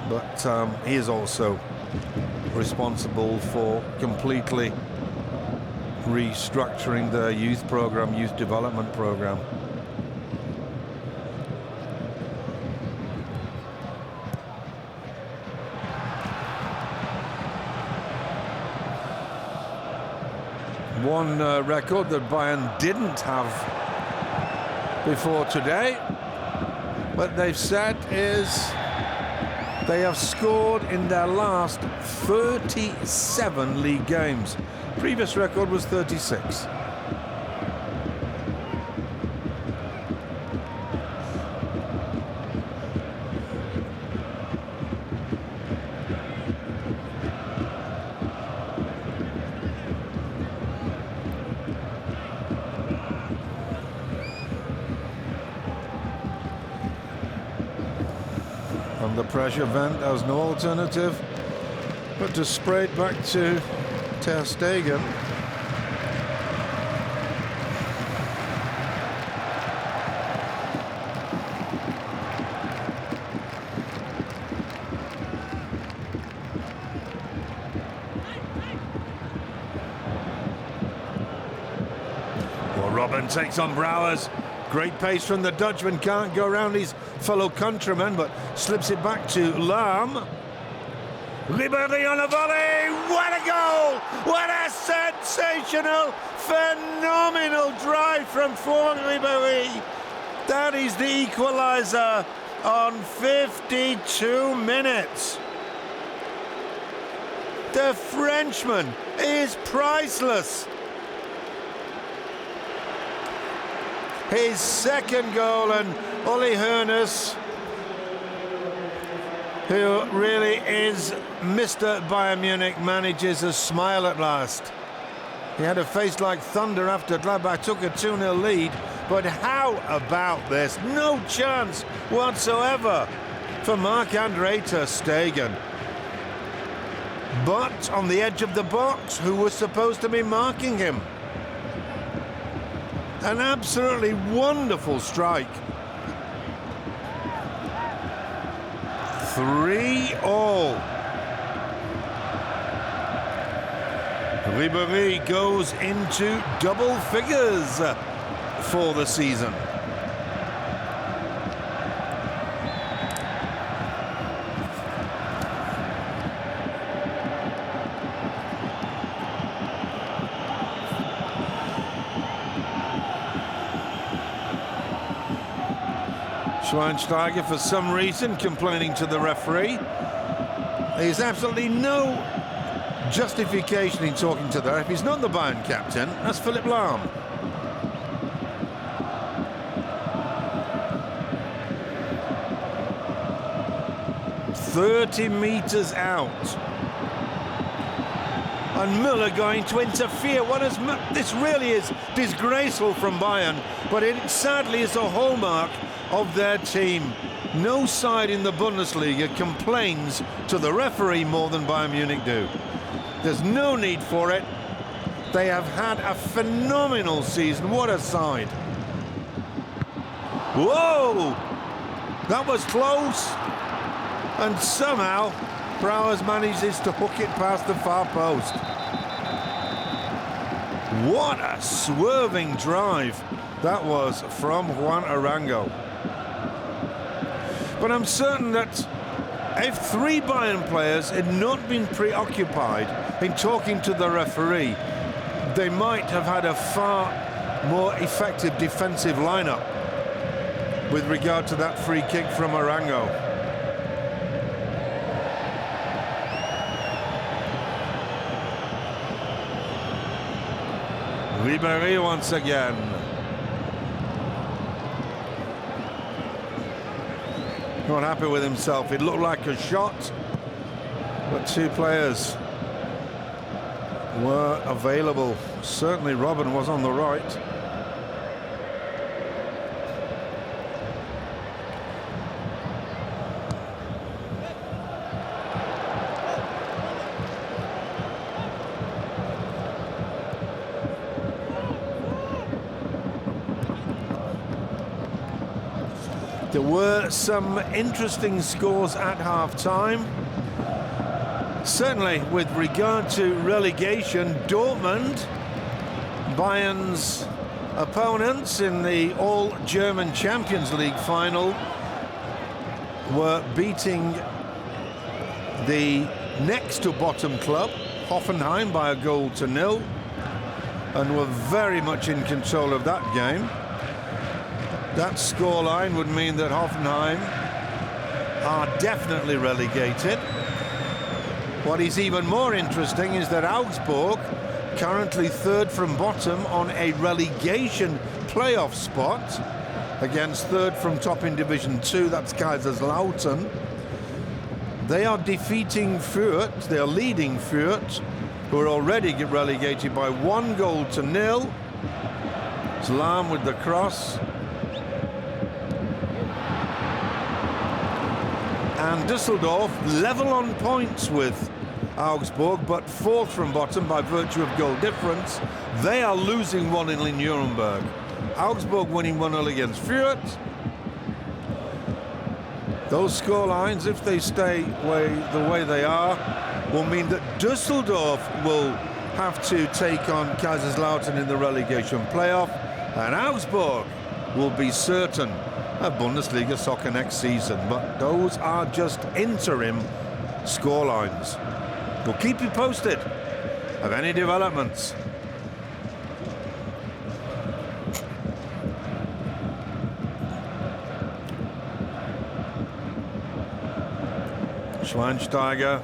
But he is also responsible for completely restructuring their youth program, youth development program. One record that Bayern didn't have before today, what they've said is they have scored in their last 37 league games. Previous record was 36. Under pressure, Wendt has no alternative but to spray it back to Ter Stegen. Well, Robben takes on Brouwers. Great pace from the Dutchman, can't go around his fellow countryman, but slips it back to Lahm. Ribéry on a volley, what a goal! What a sensational, phenomenal drive from Florent Ribéry. That is the equaliser on 52 minutes. The Frenchman is priceless. His second goal, and Uli Hoeneß, who really is Mr. Bayern Munich, manages a smile at last. He had a face like thunder after Gladbach took a 2-0 lead, but how about this? No chance whatsoever for Marc-Andre Ter Stegen. But on the edge of the box, who was supposed to be marking him? An absolutely wonderful strike. 3-3. Ribéry goes into double figures for the season. Schweinsteiger, for some reason, complaining to the referee. There's absolutely no justification in talking to the ref. He's not the Bayern captain, that's Philipp Lahm. "30 meters out. And Müller going to interfere. This really is disgraceful from Bayern, but it sadly is a hallmark of their team. No side in the Bundesliga complains to the referee more than Bayern Munich do. There's no need for it. They have had a phenomenal season. What a side. Whoa! That was close. And somehow Brouwers manages to hook it past the far post. What a swerving drive that was from Juan Arango. But I'm certain that if 3 Bayern players had not been preoccupied in talking to the referee, they might have had a far more effective defensive lineup with regard to that free kick from Arango. Ribéry once again. Not happy with himself. It looked like a shot, but 2 players were available. Certainly Robben was on the right. There were some interesting scores at half-time. Certainly with regard to relegation, Dortmund, Bayern's opponents in the All-German Champions League final, were beating the next-to-bottom club, Hoffenheim, by 1-0, and were very much in control of that game. That scoreline would mean that Hoffenheim are definitely relegated. What is even more interesting is that Augsburg, currently third from bottom on a relegation playoff spot against third from top in Division 2, that's Kaiserslautern. They are defeating Fürth, they are leading Fürth, who are already relegated by 1-0. Zlam with the cross. And Düsseldorf level on points with Augsburg, but fourth from bottom by virtue of goal difference. They are losing 1-0 in Nuremberg. Augsburg winning 1-0 against Fürth. Those scorelines, if they stay the way they are, will mean that Düsseldorf will have to take on Kaiserslautern in the relegation playoff, and Augsburg will be certain of Bundesliga soccer next season. But those are just interim scorelines. We'll keep you posted of any developments. Schweinsteiger.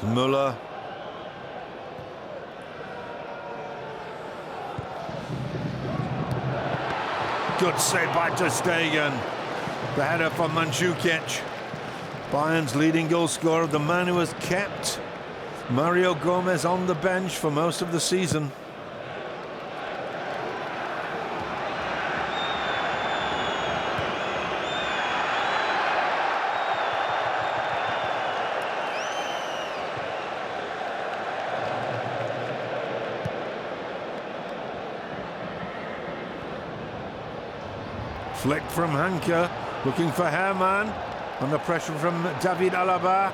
Müller. Good save by Ter Stegen. The header from Mandzukic. Bayern's leading goal scorer, the man who has kept Mario Gomez on the bench for most of the season. Flick from Heynckes, looking for Hermann, under pressure from David Alaba.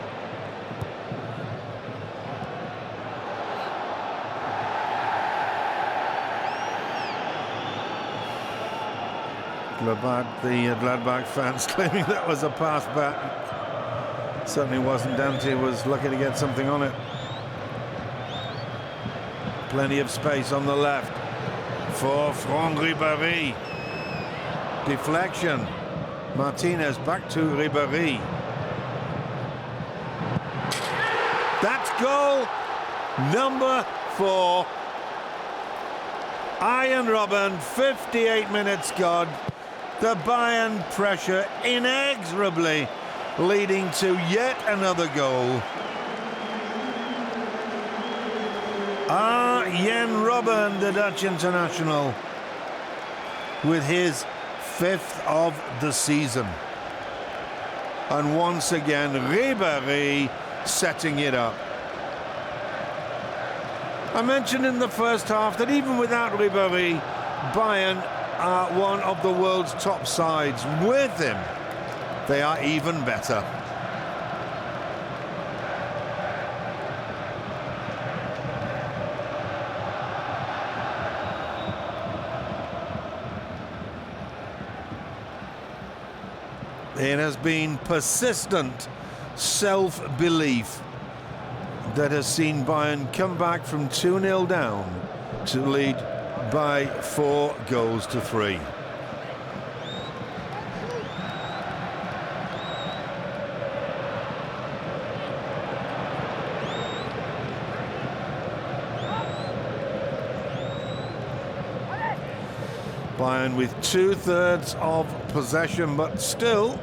The Gladbach fans claiming that was a pass back. Certainly wasn't. Dante was lucky to get something on it. Plenty of space on the left for Franck Ribéry. Deflection. Martinez back to Ribéry. That's goal number 4. Arjen Robben, 58 minutes gone. The Bayern pressure inexorably leading to yet another goal. Arjen Robben, the Dutch international, with his 5th of the season. And once again, Ribéry setting it up. I mentioned in the first half that even without Ribéry, Bayern are one of the world's top sides. With him, they are even better. It has been persistent self-belief that has seen Bayern come back from 2-0 down to lead by 4-3. Bayern with 2/3 of possession, but still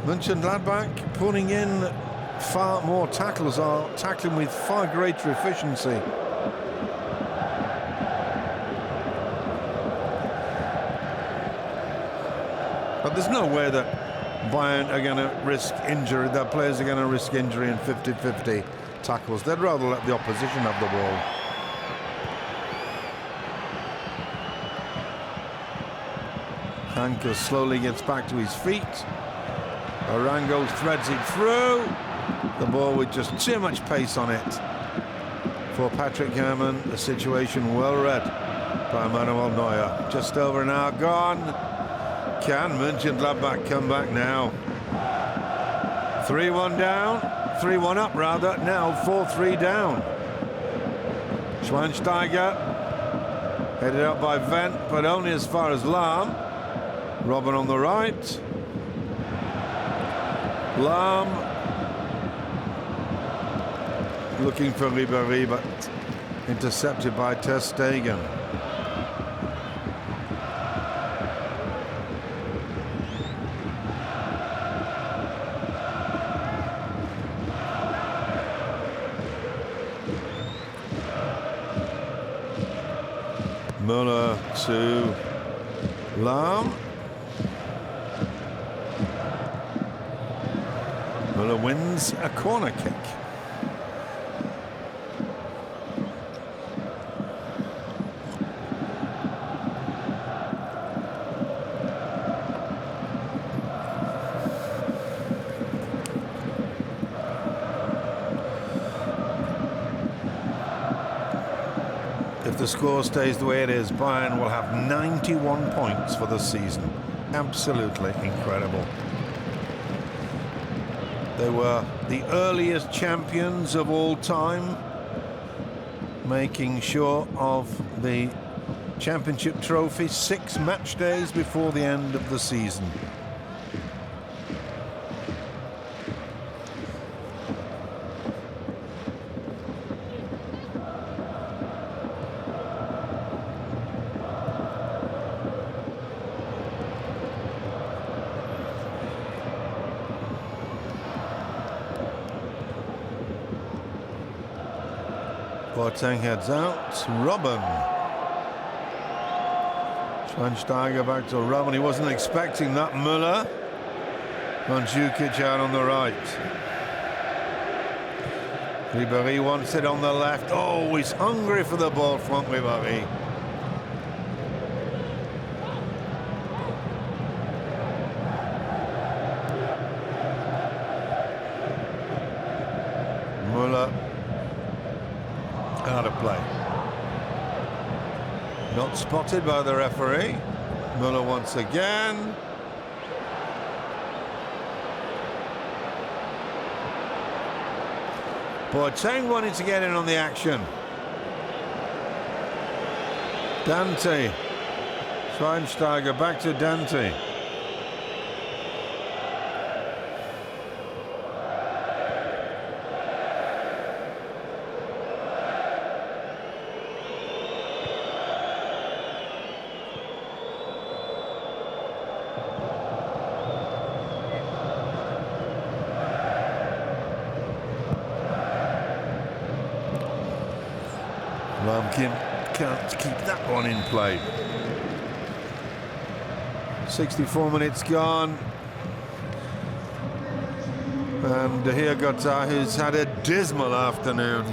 Mönchengladbach putting in far more tackles, are tackling with far greater efficiency. But there's no way that Bayern are going to risk injury, that players are going to risk injury in 50-50 tackles. They'd rather let the opposition have the ball. Heynckes slowly gets back to his feet. Arango threads it through. The ball with just too much pace on it. For Patrick Herrmann, the situation well read by Manuel Neuer. Just over an hour gone. Can Mönchengladbach come back now? 3-1 down. 3-1 up, rather. Now 4-3 down. Schweinsteiger. Headed up by Wendt, but only as far as Lahm. Robben on the right. Lahm looking for Ribéry, but intercepted by Ter Stegen. Müller to Lahm. Müller wins a corner kick. If the score stays the way it is, Bayern will have 91 points for the season. Absolutely incredible. They were the earliest champions of all time, making sure of the championship trophy 6 match days before the end of the season. Boateng heads out. Robben. Schweinsteiger back to Robben. He wasn't expecting that. Müller. Mandzukic out on the right. Ribéry wants it on the left. Oh, he's hungry for the ball from Ribéry. Müller. Out of play. Not spotted by the referee. Müller once again. Boateng wanted to get in on the action. Dante. Schweinsteiger back to Dante. Lahm can't keep that one in play. 64 minutes gone. And here Gotha, who's had a dismal afternoon.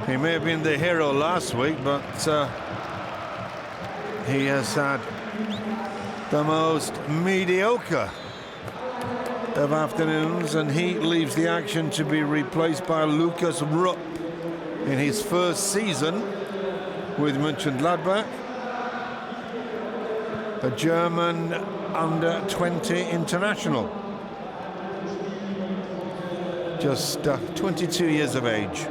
He may have been the hero last week, but he has had the most mediocre of afternoons, and he leaves the action to be replaced by Lukas Rupp in his first season with Mönchengladbach, a German under-20 international, just 22 years of age.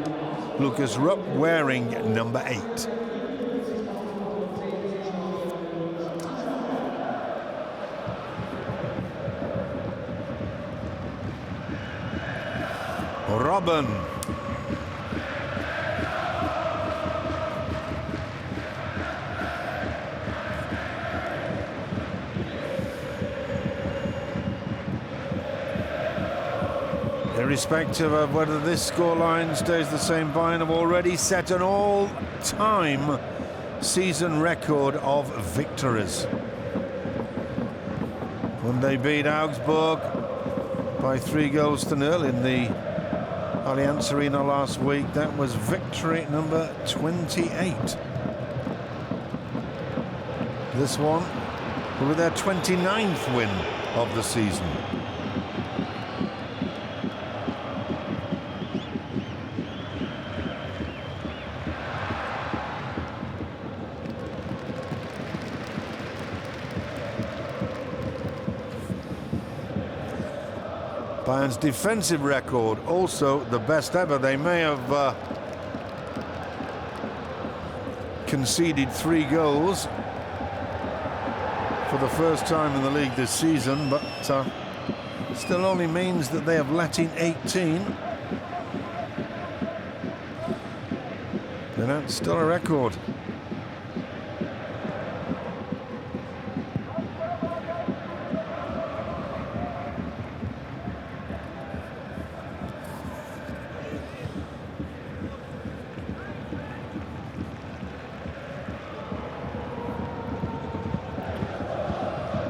Lukas Rupp wearing number 8. Robben. Irrespective of whether this scoreline stays the same, Bayern have already set an all-time season record of victories. When they beat Augsburg by 3-0 in the Allianz Arena last week. That was victory number 28. This one will be their 29th win of the season. Bayern's defensive record also the best ever. They may have conceded 3 goals for the first time in the league this season, but still only means that they have let in 18. And that's still a record.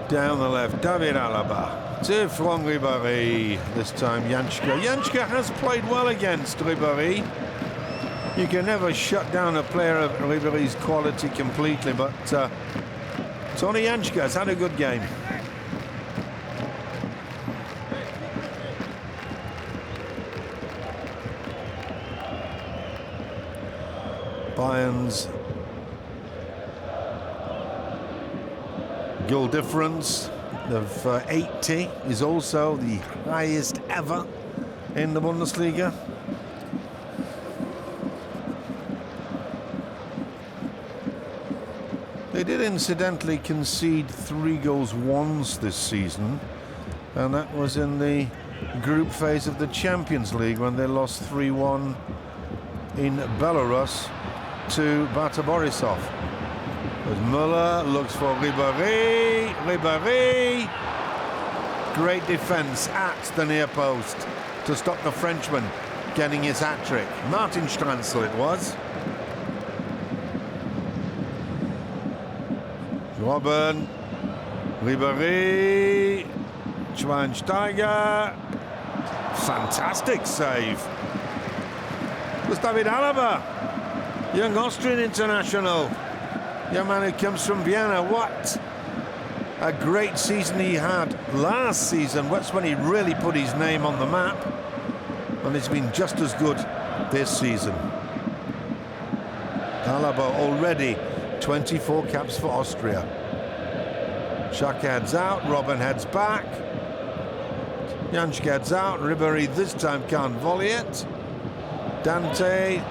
Down the left, David Alaba to Franck Ribéry. This time Jančka. Jančka has played well against Ribéry. You can never shut down a player of Ribéry's quality completely, but Tony Jančka has had a good game. Bayern's goal difference of 80 is also the highest ever in the Bundesliga. They did incidentally concede 3 goals once this season, and that was in the group phase of the Champions League when they lost 3-1 in Belarus to Bata Borisov. As Müller looks for Ribéry. Ribéry. Great defence at the near post to stop the Frenchman getting his hat-trick. Martin Stranzl it was. Robben. Ribéry. Schweinsteiger. Fantastic save. It was David Alaba, young Austrian international. Young man who comes from Vienna. What a great season he had last season. That's when he really put his name on the map. And it's been just as good this season. Alaba already 24 caps for Austria. Xhaka heads out, Robben heads back. Jančka heads out, Ribéry this time can't volley it. Dante.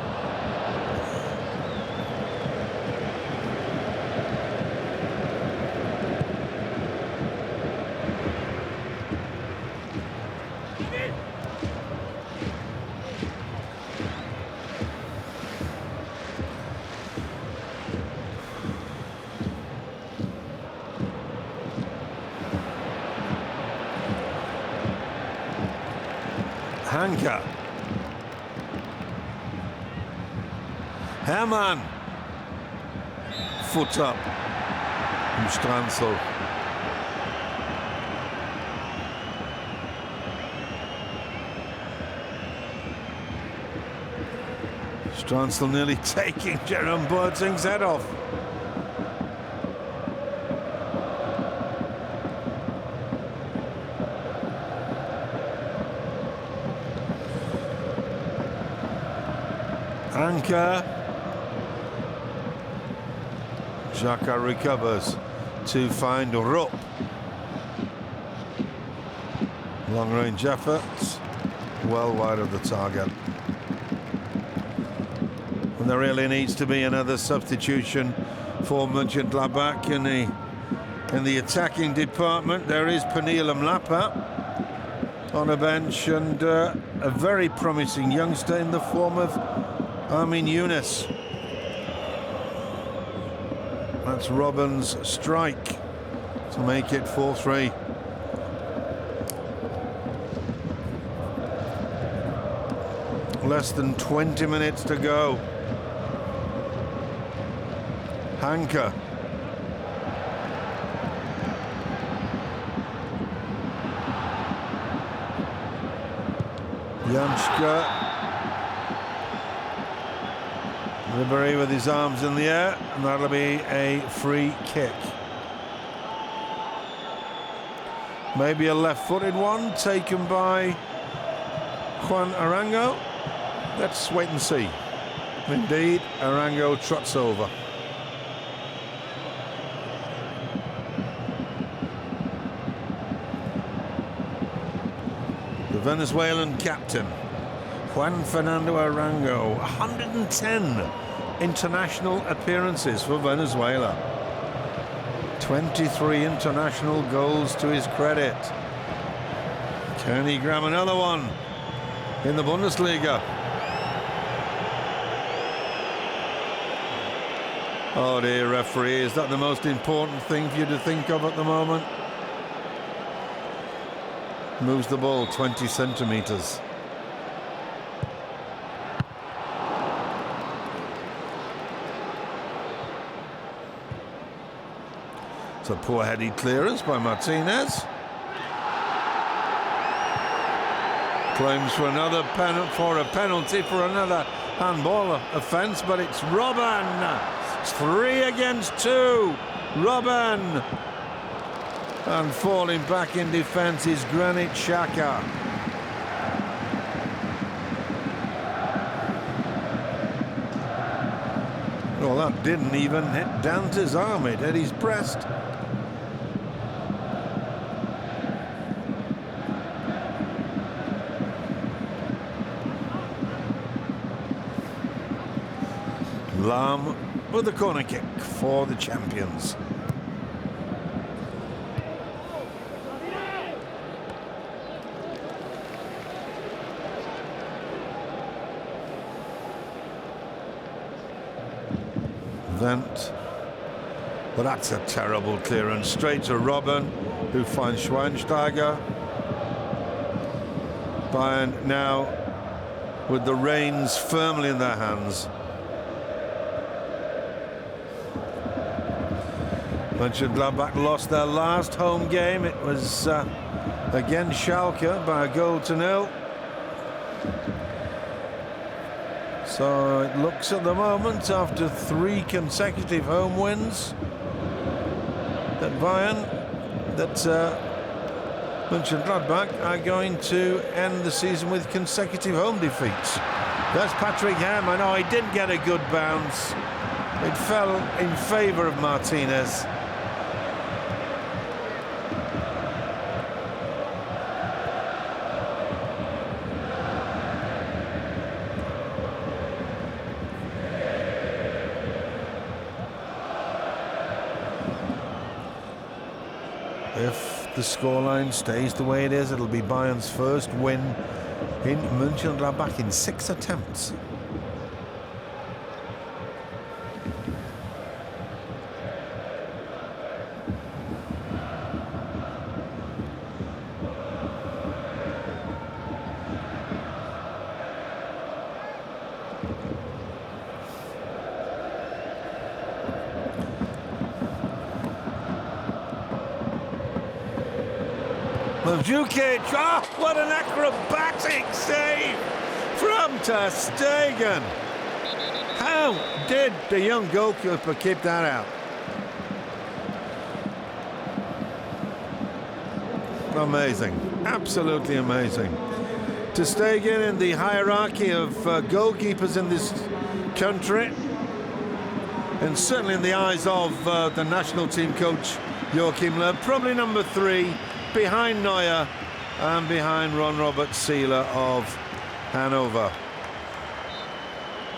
Heynckes. Hermann. Foot up. From Stranzl. Stranzl nearly taking Jerome Boateng's head off. Heynckes. Xhaka recovers to find Rupp. Long-range efforts, well wide of the target. And there really needs to be another substitution for Mönchengladbach in the attacking department. There is Peniel Mlapa on a bench, and a very promising youngster in the form of Armin Younes. That's Robben's strike to make it 4-3. Less than 20 minutes to go. Heynckes. Jančka. Ribery with his arms in the air, and that'll be a free kick. Maybe a left-footed one taken by Juan Arango. Let's wait and see. Indeed, Arango trots over. The Venezuelan captain, Juan Fernando Arango, 110 international appearances for Venezuela. 23 international goals to his credit. Can he grab another one in the Bundesliga? Oh dear, referee, is that the most important thing for you to think of at the moment? Moves the ball 20 centimetres. It's a poor headed clearance by Martinez. Claims for another penalty for another handball offence, but it's Robben. It's 3 against 2. Robben. And falling back in defence is Granit Xhaka. Well, that didn't even hit Dante's arm, it hit his breast. Lam with the corner kick for the champions. Vent. But that's a terrible clearance. Straight to Robben, who finds Schweinsteiger. Bayern now with the reins firmly in their hands. Mönchengladbach lost their last home game. It was against Schalke by 1-0. So it looks at the moment, after 3 consecutive home wins, that Mönchengladbach are going to end the season with consecutive home defeats. That's Patrick Ham. I know he didn't get a good bounce. It fell in favour of Martinez. If the scoreline stays the way it is, it'll be Bayern's first win in Mönchengladbach in 6 attempts. Mandzukic, what an acrobatic save from ter Stegen. How did the young goalkeeper keep that out? Amazing, absolutely amazing. Ter Stegen in the hierarchy of goalkeepers in this country, and certainly in the eyes of the national team coach Joachim Löw, probably number 3. Behind Neuer and behind Ron-Robert Seeler of Hanover.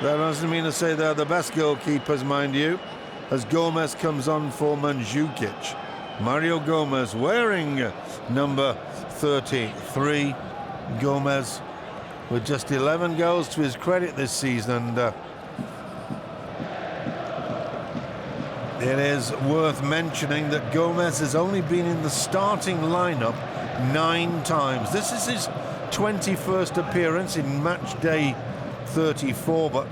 That doesn't mean to say they're the best goalkeepers, mind you, as Gomez comes on for Mandzukic. Mario Gomez wearing number 33. Gomez with just 11 goals to his credit this season, and it is worth mentioning that Gomez has only been in the starting lineup 9 times. This is his 21st appearance in match day 34, but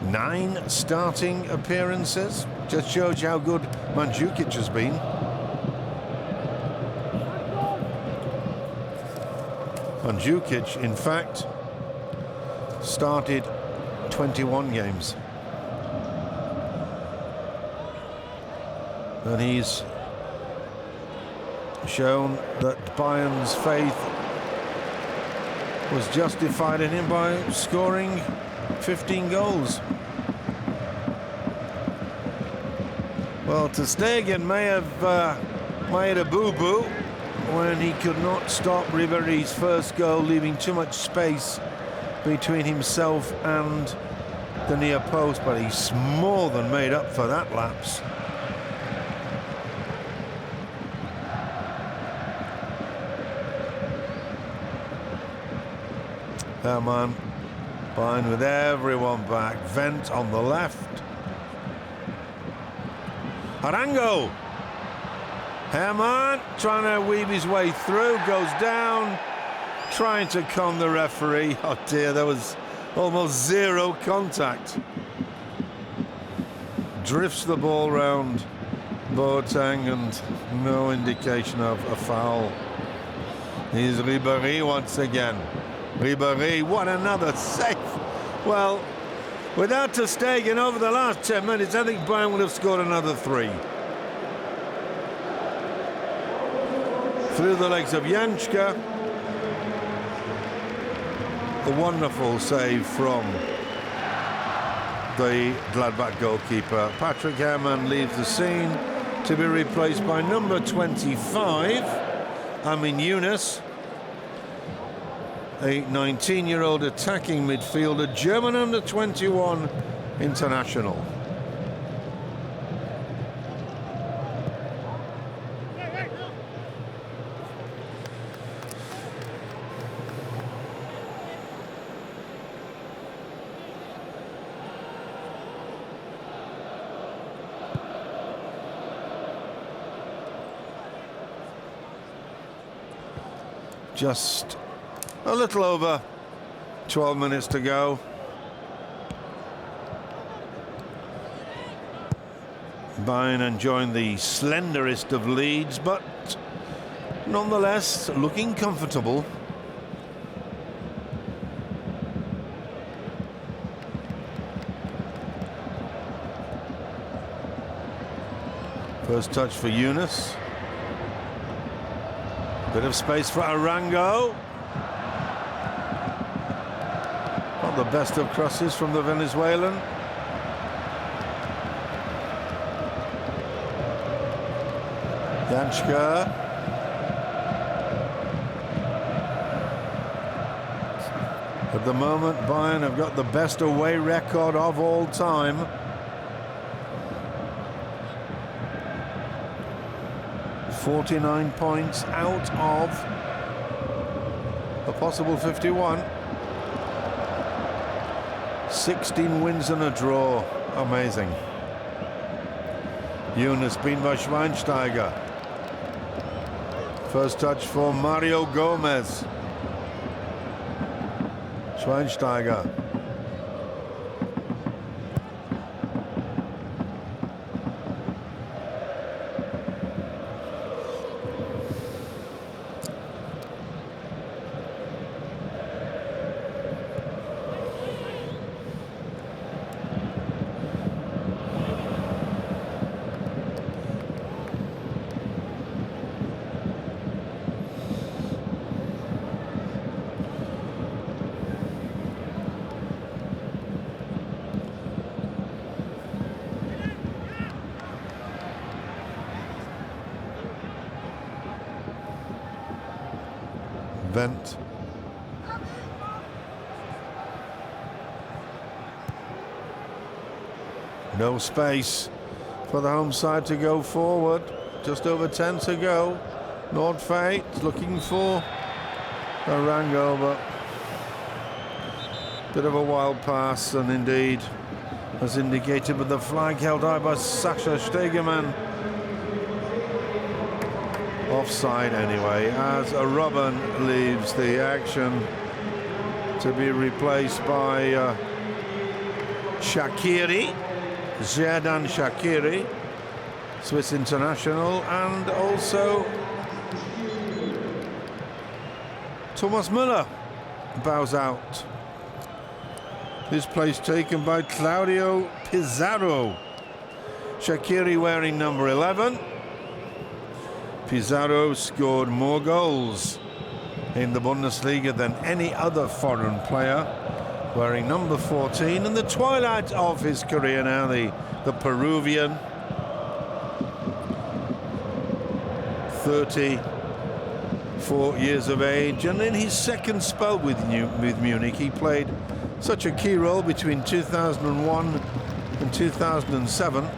9 starting appearances. Just shows you how good Mandzukic has been. Mandzukic, in fact, started 21 games. And he's shown that Bayern's faith was justified in him by scoring 15 goals. Well, ter Stegen may have made a boo-boo when he could not stop Ribéry's first goal, leaving too much space between himself and the near post, but he's more than made up for that lapse. Hermann, Bayern with everyone back. Wendt on the left. Arango. Hermann trying to weave his way through, goes down, trying to con the referee. Oh dear, there was almost zero contact. Drifts the ball round Boateng and no indication of a foul. Here's Ribéry once again. Ribéry, what another save. Well, without ter Stegen over the last 10 minutes, I think Bayern would have scored another 3. Through the legs of Heynckes. A wonderful save from the Gladbach goalkeeper. Patrick Herrmann leaves the scene to be replaced by number 25, Amin Younes, a 19-year-old attacking midfielder, German under-21 international. Just a little over 12 minutes to go. Bayern enjoying the slenderest of leads, but nonetheless looking comfortable. First touch for Younes. Bit of space for Arango. Not the best of crosses from the Venezuelan. Heynckes. At the moment, Bayern have got the best away record of all time. 49 points out of a possible 51. 16 wins and a draw. Amazing. Younes beaten by Schweinsteiger. First touch for Mario Gomez. Schweinsteiger. Wendt. No space for the home side to go forward. Just over 10 to go. Nordtveit looking for Arango, but bit of a wild pass, and indeed, as indicated with the flag held high by Sascha Stegemann. Offside anyway, as a Robben leaves the action to be replaced by Shaqiri, Xherdan Shaqiri, Swiss international, and also Thomas Müller bows out. His place taken by Claudio Pizarro. Shaqiri wearing number 11. Pizarro scored more goals in the Bundesliga than any other foreign player, wearing number 14. In the twilight of his career now, the Peruvian, 34 years of age, and in his second spell with Munich, he played such a key role between 2001 and 2007.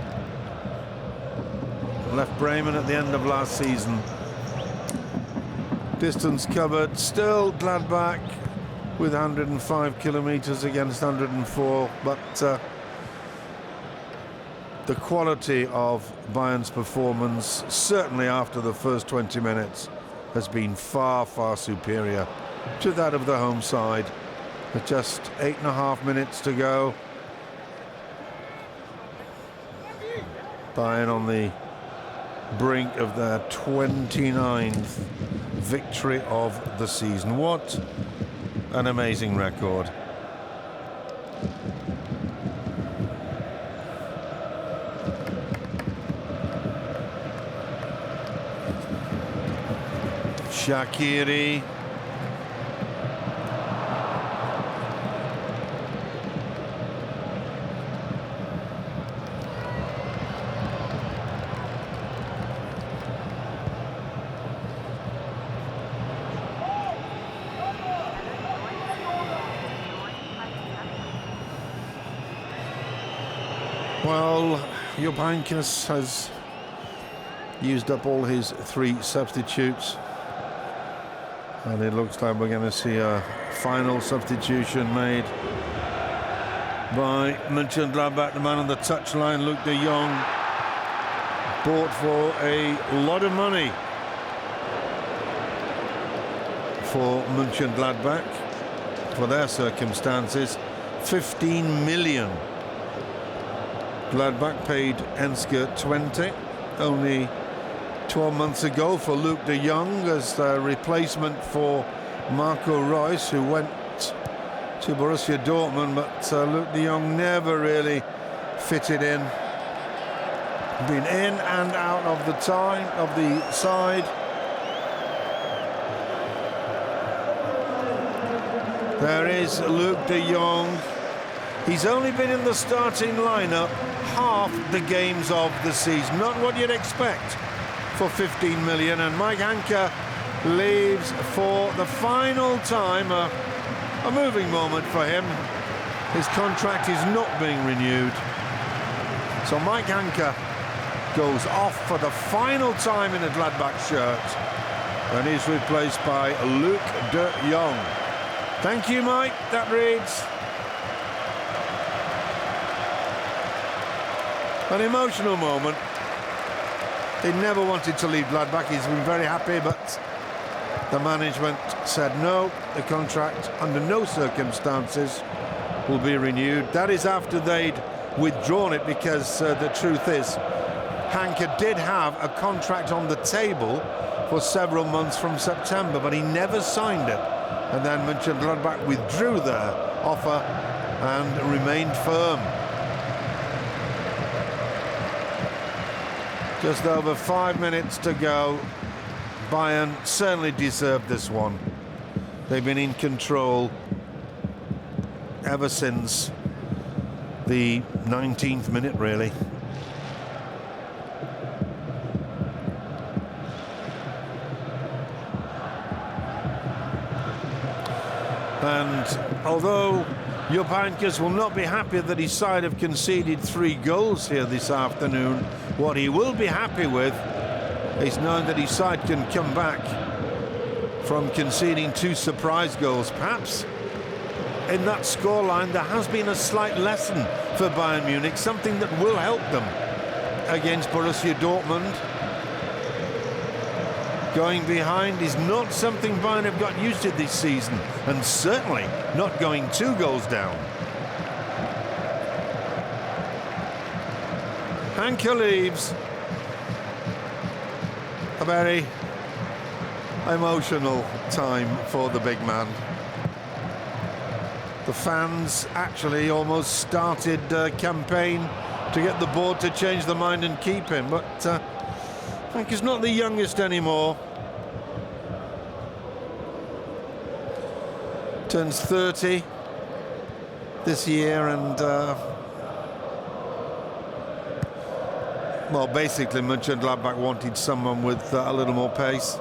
Left Bremen at the end of last season. Distance covered, still Gladbach with 105 kilometers against 104, but the quality of Bayern's performance, certainly after the first 20 minutes, has been far, far superior to that of the home side. With just 8.5 minutes to go, Bayern on the brink of their 29th victory of the season. What an amazing record. Shaqiri. Well, Jupp Heynckes has used up all his 3 substitutes, and it looks like we're going to see a final substitution made by Mönchengladbach. The man on the touchline, Luc de Jong, bought for a lot of money for Mönchengladbach for their circumstances. 15 million. Gladbach paid Heynckes 20 only 12 months ago for Luc de Jong as a replacement for Marco Reus, who went to Borussia Dortmund, but Luc de Jong never really fitted in. Been in and out of the side. There is Luc de Jong. He's only been in the starting lineup half the games of the season. Not what you'd expect for 15 million. And Mike Heynckes leaves for the final time. A moving moment for him. His contract is not being renewed. So Mike Heynckes goes off for the final time in a Gladbach shirt. And he's replaced by Luc de Jong. Thank you, Mike. That reads... an emotional moment. He never wanted to leave Gladbach. He's been very happy, but the management said no, the contract under no circumstances will be renewed. That is after they'd withdrawn it, because the truth is, Heynckes did have a contract on the table for several months from September, but he never signed it. And then Mönchengladbach withdrew their offer and remained firm. Just over 5 minutes to go. Bayern certainly deserved this one. They've been in control ever since the 19th minute, really. And although Jupp Heynckes will not be happy that his side have conceded 3 goals here this afternoon, what he will be happy with is knowing that his side can come back from conceding 2 surprise goals. Perhaps in that scoreline there has been a slight lesson for Bayern Munich, something that will help them against Borussia Dortmund. Going behind is not something Bayern have got used to this season, and certainly not going 2 goals down. Heynckes leaves. A very emotional time for the big man. The fans actually almost started a campaign to get the board to change the mind and keep him. But Heynckes is not the youngest anymore. Turns 30 this year, and well, basically Mönchengladbach wanted someone with a little more pace,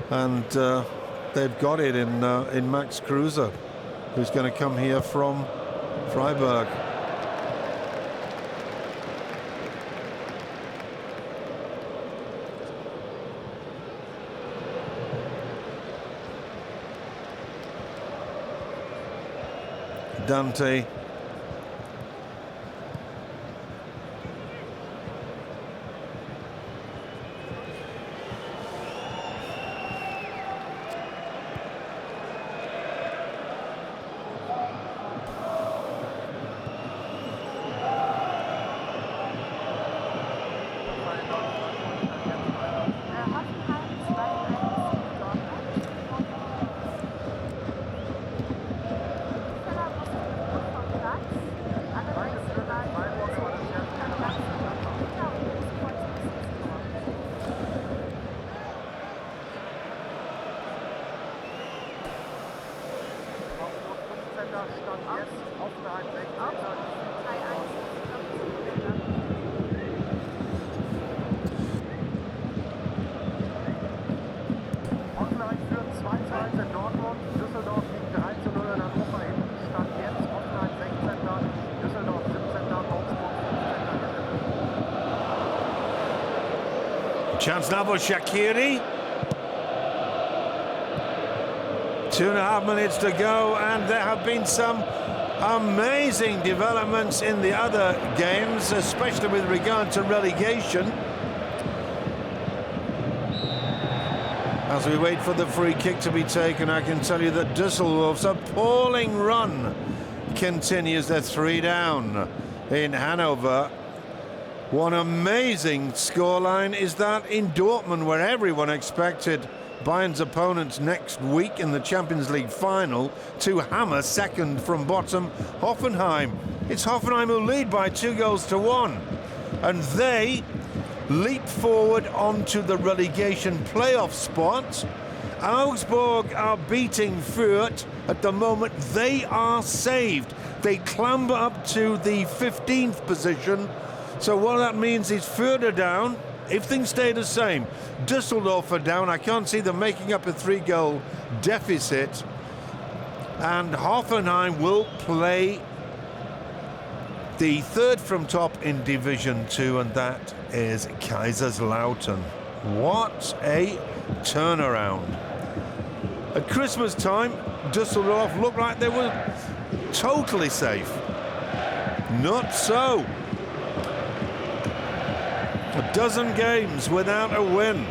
and they've got it in Max Kruse, who's going to come here from Freiburg. Dante. Chance now for Shaqiri. 2.5 minutes to go, and there have been some amazing developments in the other games, especially with regard to relegation. As we wait for the free kick to be taken, I can tell you that Düsseldorf's appalling run continues. They're 3 down in Hanover. One amazing scoreline is that in Dortmund, where everyone expected Bayern's opponents next week in the Champions League final to hammer second from bottom Hoffenheim. It's Hoffenheim who lead by 2-1, and they leap forward onto the relegation playoff spot. Augsburg are beating Fürth. At the moment, they are saved. They clamber up to the 15th position. So what that means is further down, if things stay the same, Düsseldorf are down. I can't see them making up a 3-goal deficit. And Hoffenheim will play the third from top in Division 2, and that is Kaiserslautern. What a turnaround. At Christmas time, Düsseldorf looked like they were totally safe. Not so. A dozen games without a win.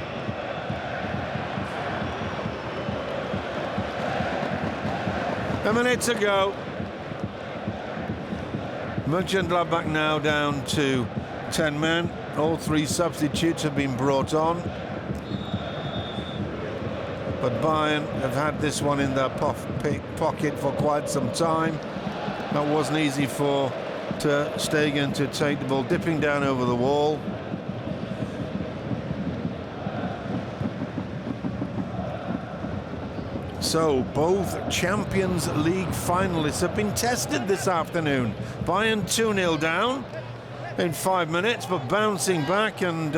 A minute to go. Mönchengladbach now down to 10 men. All 3 substitutes have been brought on. But Bayern have had this one in their pocket for quite some time. That wasn't easy for Ter Stegen to take the ball, dipping down over the wall. So both Champions League finalists have been tested this afternoon. Bayern 2-0 down in 5 minutes, but bouncing back, and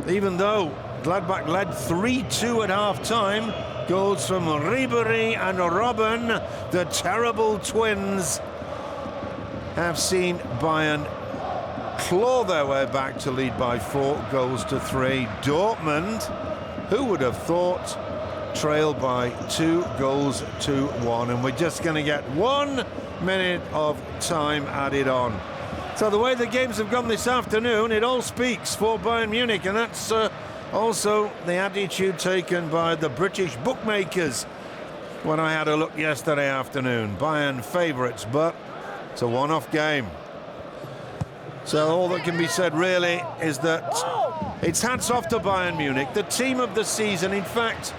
even though Gladbach led 3-2 at half-time, goals from Ribéry and Robben, the terrible twins, have seen Bayern claw their way back to lead by 4-3. Dortmund, who would have thought, trail by 2-1, and we're just going to get 1 minute of time added on. So the way the games have gone this afternoon, it all speaks for Bayern Munich, and that's also the attitude taken by the British bookmakers when I had a look yesterday afternoon. Bayern favourites, but it's a one-off game. So all that can be said really is that it's hats off to Bayern Munich, the team of the season. In fact,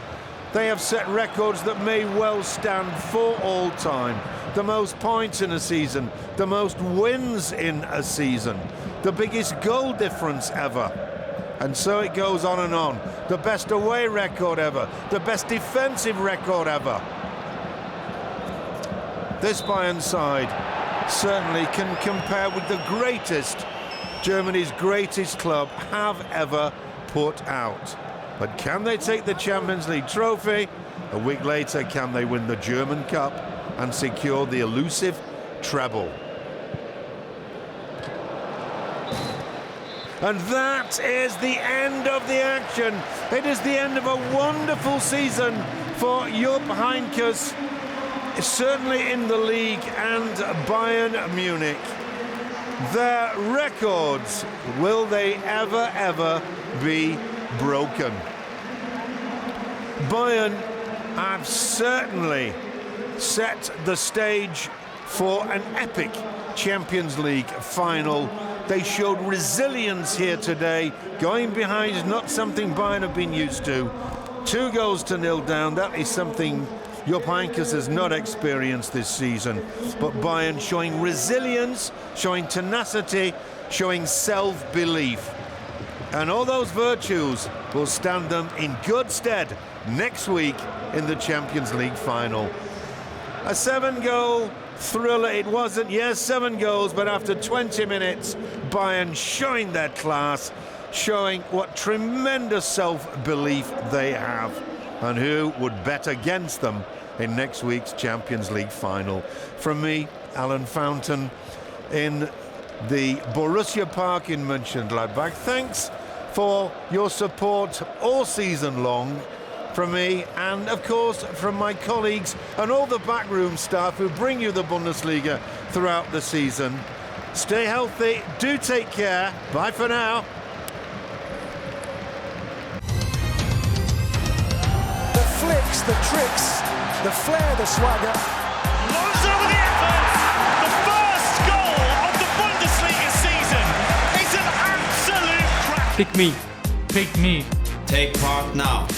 they have set records that may well stand for all time. the most points in a season, the most wins in a season, the biggest goal difference ever. And so it goes on and on. The best away record ever, the best defensive record ever. This Bayern side certainly can compare with the greatest Germany's greatest club have ever put out. But can they take the Champions League trophy? A week later, can they win the German Cup and secure the elusive treble? And that is the end of the action. It is the end of a wonderful season for Jupp Heynckes, certainly in the league, and Bayern Munich. Their records, will they ever be broken? Bayern have certainly set the stage for an epic Champions League final. They showed resilience here today. Going behind is not something Bayern have been used to. 2-0 down, that is something Jupp Heynckes has not experienced this season. But Bayern showing resilience, showing tenacity, showing self-belief. And all those virtues will stand them in good stead next week in the Champions League final. A 7-goal thriller it wasn't. Yes, 7 goals, but after 20 minutes, Bayern showing their class, showing what tremendous self-belief they have, and who would bet against them in next week's Champions League final. From me, Alan Fountain, in the Borussia Park in Mönchengladbach. Thanks for your support all season long. From me, and of course from my colleagues and all the backroom staff who bring you the Bundesliga throughout the season. Stay healthy, do take care. Bye for now. The flicks, the tricks, the flair, the swagger. Loads over the effort. The first goal of the Bundesliga season is an absolute crack. Pick me. Pick me. Take part now.